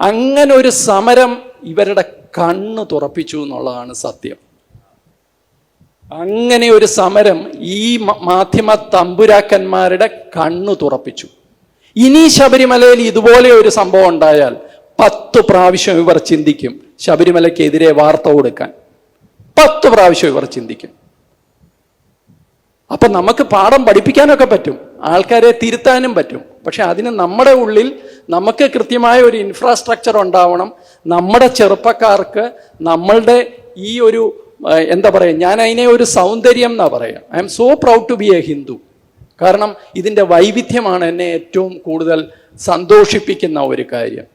അങ്ങനെ ഒരു സമരം ഇവരുടെ കണ്ണ് തുറപ്പിച്ചു എന്നുള്ളതാണ് സത്യം. അങ്ങനെ ഒരു സമരം ഈ മാധ്യമ തമ്പുരാക്കന്മാരുടെ കണ്ണു തുറപ്പിച്ചു. ഇനി ശബരിമലയിൽ ഇതുപോലെ ഒരു സംഭവം ഉണ്ടായാൽ 10 പ്രാവശ്യം ഇവർ ചിന്തിക്കും ശബരിമലയ്ക്കെതിരെ വാർത്ത കൊടുക്കാൻ. 10 പ്രാവശ്യം ഇവർ ചിന്തിക്കും. അപ്പൊ നമുക്ക് പാഠം പഠിപ്പിക്കാനൊക്കെ പറ്റും, ആൾക്കാരെ തിരുത്താനും പറ്റും. പക്ഷെ അതിന് നമ്മുടെ ഉള്ളിൽ നമുക്ക് കൃത്യമായ ഒരു ഇൻഫ്രാസ്ട്രക്ചർ ഉണ്ടാവണം. നമ്മുടെ ചെറുപ്പക്കാർക്ക് നമ്മളുടെ ഈ ഒരു എന്താ പറയുക, ഞാൻ അതിനെ ഒരു സൗന്ദര്യം എന്നാ പറയാ. I am so proud to be a Hindu. കാരണം ഇതിൻ്റെ വൈവിധ്യമാണ് എന്നെ ഏറ്റവും കൂടുതൽ സന്തോഷിപ്പിക്കുന്ന ഒരു കാര്യം.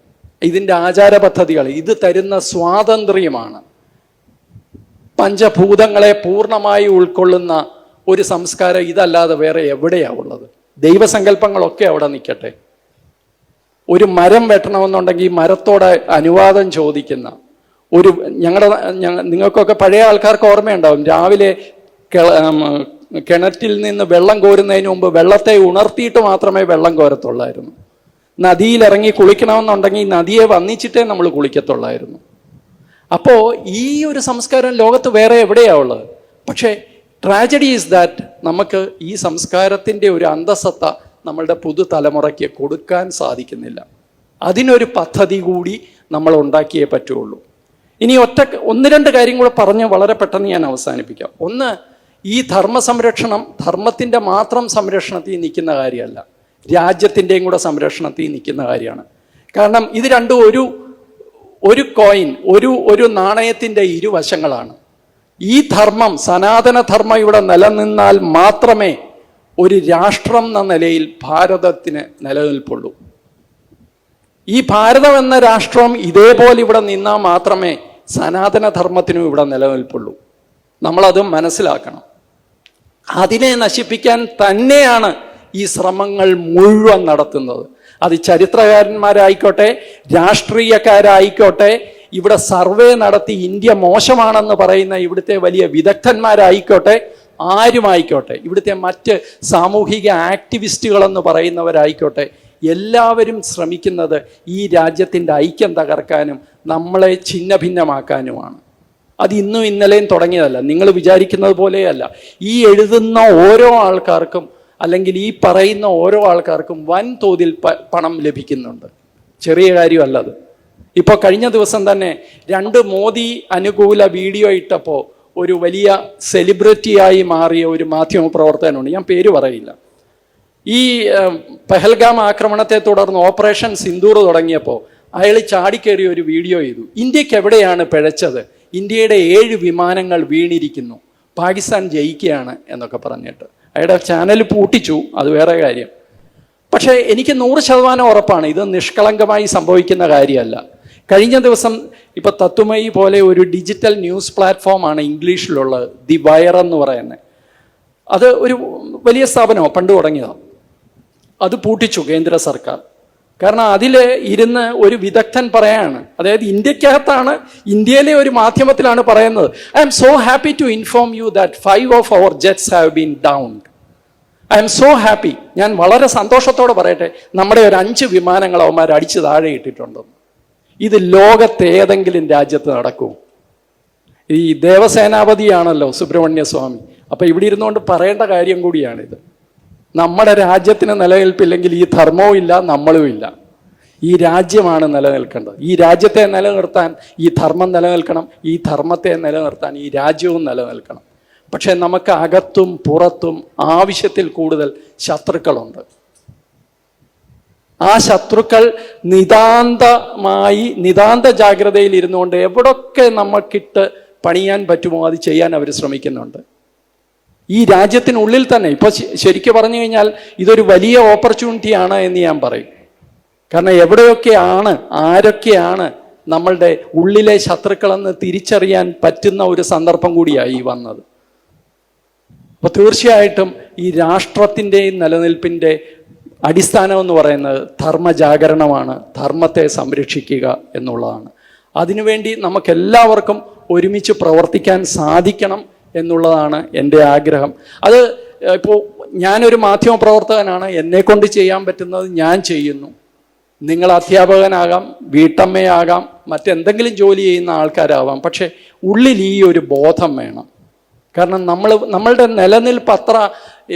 ഇതിൻ്റെ ആചാര പദ്ധതികൾ, ഇത് തരുന്ന സ്വാതന്ത്ര്യമാണ്. പഞ്ചഭൂതങ്ങളെ പൂർണ്ണമായി ഉൾക്കൊള്ളുന്ന ഒരു സംസ്കാരം ഇതല്ലാതെ വേറെ എവിടെയാ ഉള്ളത്? ദൈവസങ്കല്പങ്ങളൊക്കെ അവിടെ നിൽക്കട്ടെ. ഒരു മരം വെട്ടണമെന്നുണ്ടെങ്കിൽ മരത്തോടെ അനുവാദം ചോദിക്കുന്ന ഒരു നിങ്ങൾക്കൊക്കെ പഴയ ആൾക്കാർക്ക് ഓർമ്മയുണ്ടാവും, രാവിലെ കിണറ്റിൽ നിന്ന് വെള്ളം കോരുന്നതിന് മുമ്പ് വെള്ളത്തെ ഉണർത്തിയിട്ട് മാത്രമേ വെള്ളം കോരത്തുള്ളായിരുന്നു. നദിയിലിറങ്ങി കുളിക്കണമെന്നുണ്ടെങ്കിൽ നദിയെ വന്നിച്ചിട്ടേ നമ്മൾ കുളിക്കത്തുള്ളായിരുന്നു. അപ്പോൾ ഈ ഒരു സംസ്കാരം ലോകത്ത് വേറെ എവിടെയാ ഉള്ളത്? പക്ഷേ ട്രാജഡി ഈസ് ദാറ്റ് നമുക്ക് ഈ സംസ്കാരത്തിൻ്റെ ഒരു അന്തസത്ത നമ്മളുടെ പുതുതലമുറയ്ക്ക് കൊടുക്കാൻ സാധിക്കുന്നില്ല. അതിനൊരു പദ്ധതി കൂടി നമ്മൾ ഉണ്ടാക്കിയേ പറ്റുള്ളൂ. ഇനി 1-2 കാര്യം കൂടെ പറഞ്ഞ് വളരെ പെട്ടെന്ന് ഞാൻ അവസാനിപ്പിക്കാം. ഒന്ന്, ഈ ധർമ്മ സംരക്ഷണം ധർമ്മത്തിൻ്റെ മാത്രം സംരക്ഷണത്തിൽ നിൽക്കുന്ന കാര്യമല്ല, രാജ്യത്തിൻ്റെയും കൂടെ സംരക്ഷണത്തിൽ നിൽക്കുന്ന കാര്യമാണ്. കാരണം ഇത് രണ്ടും ഒരു കോയിൻ, ഒരു നാണയത്തിൻ്റെ ഇരുവശങ്ങളാണ്. ഈ ധർമ്മം, സനാതന ധർമ്മം ഇവിടെ നിലനിന്നാൽ മാത്രമേ ഒരു രാഷ്ട്രം എന്ന നിലയിൽ ഭാരതത്തിന് നിലനിൽപ്പുള്ളൂ. ഈ ഭാരതം എന്ന രാഷ്ട്രം ഇതേപോലെ ഇവിടെ നിന്നാൽ മാത്രമേ സനാതനധർമ്മത്തിനും ഇവിടെ നിലനിൽപ്പുള്ളൂ. നമ്മളത് മനസ്സിലാക്കണം. അതിനെ നശിപ്പിക്കാൻ തന്നെയാണ് ഈ ശ്രമങ്ങൾ മുഴുവൻ നടത്തുന്നത്. അത് ചരിത്രകാരന്മാരായിക്കോട്ടെ, രാഷ്ട്രീയക്കാരായിക്കോട്ടെ, ഇവിടെ സർവേ നടത്തി ഇന്ത്യ മോശമാണെന്ന് പറയുന്ന ഇവിടുത്തെ വലിയ വിദഗ്ധന്മാരായിക്കോട്ടെ, ആരുമായിക്കോട്ടെ, ഇവിടുത്തെ മറ്റ് സാമൂഹിക ആക്ടിവിസ്റ്റുകളെന്ന് പറയുന്നവരായിക്കോട്ടെ, എല്ലാവരും ശ്രമിക്കുന്നത് ഈ രാജ്യത്തിൻ്റെ ഐക്യം തകർക്കാനും നമ്മളെ ഛിന്ന ഭിന്നമാക്കാനുമാണ്. അത് ഇന്നും ഇന്നലെയും തുടങ്ങിയതല്ല, നിങ്ങൾ വിചാരിക്കുന്നത് പോലെയല്ല. ഈ എഴുതുന്ന ഓരോ ആൾക്കാർക്കും അല്ലെങ്കിൽ ഈ പറയുന്ന ഓരോ ആൾക്കാർക്കും വൻതോതിൽ പണം ലഭിക്കുന്നുണ്ട്. ചെറിയ കാര്യമല്ലത്. ഇപ്പോൾ കഴിഞ്ഞ ദിവസം തന്നെ 2 മോദി അനുകൂല വീഡിയോ ഇട്ടപ്പോൾ ഒരു വലിയ സെലിബ്രിറ്റിയായി മാറിയ ഒരു മാധ്യമപ്രവർത്തകനുണ്ട്, ഞാൻ പേര് പറയില്ല. ഈ പെഹൽഗാം ആക്രമണത്തെ തുടർന്ന് ഓപ്പറേഷൻ സിന്ദൂർ തുടങ്ങിയപ്പോൾ അയാൾ ചാടിക്കേറി ഒരു വീഡിയോ ചെയ്തു. ഇന്ത്യക്ക് എവിടെയാണ് പിഴച്ചത്? ഇന്ത്യയുടെ 7 വിമാനങ്ങൾ വീണിരിക്കുന്നു, പാകിസ്ഥാൻ ജയിക്കുകയാണ് എന്നൊക്കെ പറഞ്ഞിട്ട് അയാളുടെ ചാനൽ പൂട്ടിച്ചു. അത് വേറെ കാര്യം. പക്ഷേ എനിക്ക് 100% ഉറപ്പാണ് ഇത് നിഷ്കളങ്കമായി സംഭവിക്കുന്ന കാര്യമല്ല. കഴിഞ്ഞ ദിവസം ഇപ്പം തത്വമയി പോലെ ഒരു ഡിജിറ്റൽ ന്യൂസ് പ്ലാറ്റ്ഫോമാണ് ഇംഗ്ലീഷിലുള്ളത്, ദി വയർ എന്ന് പറയുന്നത്. അത് ഒരു വലിയ സ്ഥാപനമാണ്, പണ്ട് തുടങ്ങിയതാണ്. അത് പൂട്ടിച്ചു കേന്ദ്ര സർക്കാർ. കാരണം അതിൽ ഇരുന്ന് ഒരു വിദഗ്ധൻ പറയാണ്, അതായത് ഇന്ത്യക്കകത്താണ്, ഇന്ത്യയിലെ ഒരു മാധ്യമത്തിലാണ് പറയുന്നത്, I am so happy to inform you that 5 of our jets have been downed. I am so happy, ഞാൻ വളരെ സന്തോഷത്തോടെ പറയട്ടെ, നമ്മുടെ ഒരു 5 വിമാനങ്ങൾ അവന്മാർ അടിച്ച് താഴെ ഇട്ടിട്ടുണ്ടെന്ന്. ഇത് ലോകത്ത് ഏതെങ്കിലും രാജ്യത്ത് നടക്കൂ? ഈ ദേവസേനാപതിയാണല്ലോ സുബ്രഹ്മണ്യ സ്വാമി. അപ്പം ഇവിടെ ഇരുന്നുകൊണ്ട് പറയേണ്ട കാര്യം കൂടിയാണിത്. നമ്മുടെ രാജ്യത്തിന് നിലനിൽപ്പില്ലെങ്കിൽ ഈ ധർമ്മവും ഇല്ല, നമ്മളും ഇല്ല. ഈ രാജ്യമാണ് നിലനിൽക്കേണ്ടത്. ഈ രാജ്യത്തെ നിലനിർത്താൻ ഈ ധർമ്മം നിലനിൽക്കണം, ഈ ധർമ്മത്തെ നിലനിർത്താൻ ഈ രാജ്യവും നിലനിൽക്കണം. പക്ഷെ നമുക്ക് അകത്തും പുറത്തും ആവശ്യത്തിൽ കൂടുതൽ ശത്രുക്കളുണ്ട്. ആ ശത്രുക്കൾ നിതാന്ത ജാഗ്രതയിൽ ഇരുന്നുകൊണ്ട് എവിടൊക്കെ നമുക്കിട്ട് പണിയാൻ പറ്റുമോ അത് ചെയ്യാൻ അവർ ശ്രമിക്കുന്നുണ്ട്. ഈ രാജ്യത്തിനുള്ളിൽ തന്നെ ഇപ്പോൾ ശരിക്കും പറഞ്ഞു കഴിഞ്ഞാൽ ഇതൊരു വലിയ ഓപ്പർച്യൂണിറ്റിയാണ് എന്ന് ഞാൻ പറയും. കാരണം എവിടെയൊക്കെയാണ്, ആരൊക്കെയാണ് നമ്മളുടെ ഉള്ളിലെ ശത്രുക്കളെന്ന് തിരിച്ചറിയാൻ പറ്റുന്ന ഒരു സന്ദർഭം കൂടിയായി വന്നത്. അപ്പോൾ തീർച്ചയായിട്ടും ഈ രാഷ്ട്രത്തിൻ്റെയും നിലനിൽപ്പിൻ്റെ അടിസ്ഥാനം എന്ന് പറയുന്നത് ധർമ്മജാഗരണമാണ്, ധർമ്മത്തെ സംരക്ഷിക്കുക എന്നുള്ളതാണ്. അതിനുവേണ്ടി നമുക്കെല്ലാവർക്കും ഒരുമിച്ച് പ്രവർത്തിക്കാൻ സാധിക്കണം എന്നുള്ളതാണ് എൻ്റെ ആഗ്രഹം. അത് ഇപ്പോൾ ഞാനൊരു മാധ്യമപ്രവർത്തകനാണ്, എന്നെക്കൊണ്ട് ചെയ്യാൻ പറ്റുന്നത് ഞാൻ ചെയ്യുന്നു. നിങ്ങൾ അധ്യാപകനാകാം, വീട്ടമ്മയാകാം, മറ്റെന്തെങ്കിലും ജോലി ചെയ്യുന്ന ആൾക്കാരാവാം. പക്ഷെ ഉള്ളിൽ ഈ ഒരു ബോധം വേണം. കാരണം നമ്മളുടെ നിലനിൽപ്പ് അത്ര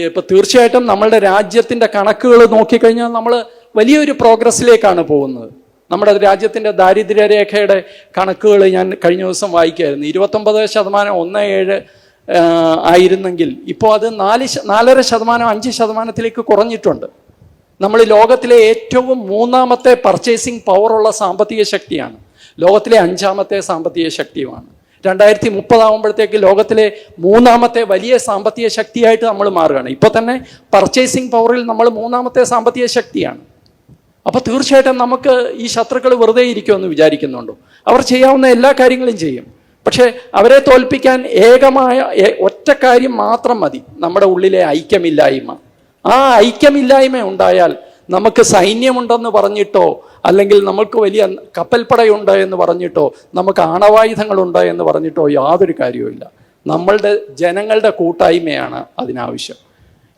ഇപ്പം തീർച്ചയായിട്ടും നമ്മളുടെ രാജ്യത്തിൻ്റെ കണക്കുകൾ നോക്കിക്കഴിഞ്ഞാൽ നമ്മൾ വലിയൊരു പ്രോഗ്രസ്സിലേക്കാണ് പോകുന്നത്. നമ്മുടെ രാജ്യത്തിൻ്റെ ദാരിദ്ര്യരേഖയുടെ കണക്കുകൾ ഞാൻ കഴിഞ്ഞ ദിവസം വായിക്കുകയായിരുന്നു. 29% 1.7 ആയിരുന്നെങ്കിൽ ഇപ്പോൾ അത് 4.5% 5% കുറഞ്ഞിട്ടുണ്ട്. നമ്മൾ ലോകത്തിലെ ഏറ്റവും 3ാമത്തെ പർച്ചേസിങ് പവറുള്ള സാമ്പത്തിക ശക്തിയാണ്. ലോകത്തിലെ 5ാമത്തെ സാമ്പത്തിക ശക്തിയുമാണ്. 2030 ആകുമ്പോഴത്തേക്ക് ലോകത്തിലെ 3ാമത്തെ വലിയ സാമ്പത്തിക ശക്തിയായിട്ട് നമ്മൾ മാറുകയാണ്. ഇപ്പോൾ തന്നെ പർച്ചേസിങ് പവറിൽ നമ്മൾ 3ാമത്തെ സാമ്പത്തിക ശക്തിയാണ്. അപ്പോൾ തീർച്ചയായിട്ടും നമുക്ക് ഈ ശത്രുക്കൾ വെറുതെ ഇരിക്കുമെന്ന് വിചാരിക്കുന്നുണ്ടോ? അവർ ചെയ്യാവുന്ന എല്ലാ കാര്യങ്ങളും ചെയ്യും. പക്ഷേ അവരെ തോൽപ്പിക്കാൻ ഒറ്റ കാര്യം മാത്രം മതി, നമ്മുടെ ഉള്ളിലെ ഐക്യമില്ലായ്മ. ആ ഐക്യമില്ലായ്മ ഉണ്ടായാൽ നമുക്ക് സൈന്യമുണ്ടെന്ന് പറഞ്ഞിട്ടോ അല്ലെങ്കിൽ നമുക്ക് വലിയ കപ്പൽപ്പടയുണ്ട് എന്ന് പറഞ്ഞിട്ടോ നമുക്ക് ആണവായുധങ്ങളുണ്ട് എന്ന് പറഞ്ഞിട്ടോ യാതൊരു കാര്യവുമില്ല. നമ്മളുടെ ജനങ്ങളുടെ കൂട്ടായ്മയാണ് അതിനാവശ്യം.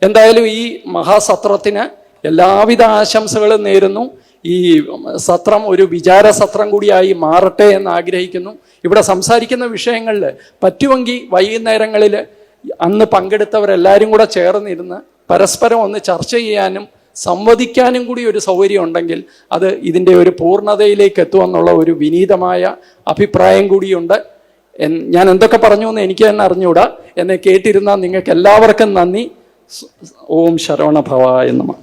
എന്തായാലും ഈ മഹാസത്രത്തിന് എല്ലാവിധ ആശംസകളും നേരുന്നു. ഈ സത്രം ഒരു വിചാര സത്രം കൂടിയായി മാറട്ടെ എന്ന് ആഗ്രഹിക്കുന്നു. ഇവിടെ സംസാരിക്കുന്ന വിഷയങ്ങളിൽ പറ്റുമെങ്കിൽ വൈകുന്നേരങ്ങളിൽ അന്ന് പങ്കെടുത്തവരെല്ലാവരും കൂടെ ചേർന്നിരുന്ന് പരസ്പരം ഒന്ന് ചർച്ച ചെയ്യാനും സംവദിക്കാനും കൂടി ഒരു സൗകര്യം ഉണ്ടെങ്കിൽ അത് ഇതിൻ്റെ ഒരു പൂർണ്ണതയിലേക്ക് എത്തുമെന്നുള്ള ഒരു വിനീതമായ അഭിപ്രായം കൂടിയുണ്ട്. ഞാൻ എന്തൊക്കെ പറഞ്ഞു എന്ന് എനിക്ക് തന്നെ അറിഞ്ഞുകൂടാ. എന്നെ കേട്ടിരുന്ന നിങ്ങൾക്ക് എല്ലാവർക്കും നന്ദി. ഓം ശരവണ ഭവായ നമഃ.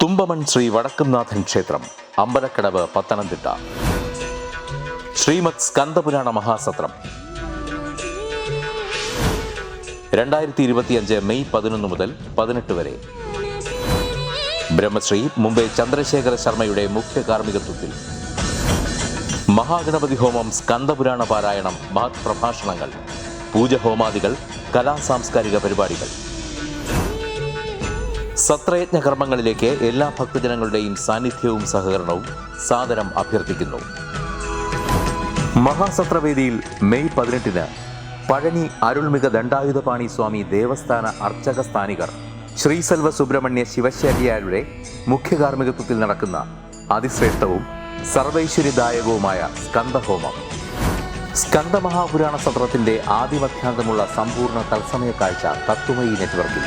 തുമ്പമൺ ശ്രീ വടക്കുംനാഥൻ ക്ഷേത്രം, അമ്പലക്കടവ്, പത്തനംതിട്ട. ശ്രീമദ് സ്കന്ദപുരാണ മഹാസത്രം 2025 മെയ് 11 മുതൽ 18 വരെ. ബ്രഹ്മശ്രീ മുംബൈ ചന്ദ്രശേഖര ശർമ്മയുടെ മുഖ്യ കാർമ്മികത്വത്തിൽ മഹാഗണപതി ഹോമം, സ്കന്ദപുരാണ പാരായണം, മഹത് പ്രഭാഷണങ്ങൾ, പൂജഹോമാദികൾ, കലാസാംസ്കാരിക പരിപാടികൾ. സത്രയജ്ഞ കർമ്മങ്ങളിലേക്ക് എല്ലാ ഭക്തജനങ്ങളുടെയും സാന്നിധ്യവും സഹകരണവും സാദരം അഭ്യർത്ഥിക്കുന്നു. മഹാസത്രവേദിയിൽ മെയ് 18 പഴനി അരുൾമിക ദണ്ഡായുധപാണി സ്വാമി ദേവസ്ഥാന അർച്ചക സ്ഥാനികർ ശ്രീസെൽവ സുബ്രഹ്മണ്യ ശിവശാരിയാരുടെ മുഖ്യ കാർമ്മികത്വത്തിൽ നടക്കുന്ന അതിശ്രേഷ്ഠവും സർവൈശ്വര്യദായകവുമായ സ്കന്ദഹോമം. സ്കന്ദമഹാപുരാണ സത്രത്തിന്റെ ആദിമധ്യാന്തമുള്ള സമ്പൂർണ്ണ തത്സമയ കാഴ്ച തത്വമയി നെറ്റ്വർക്കിൽ.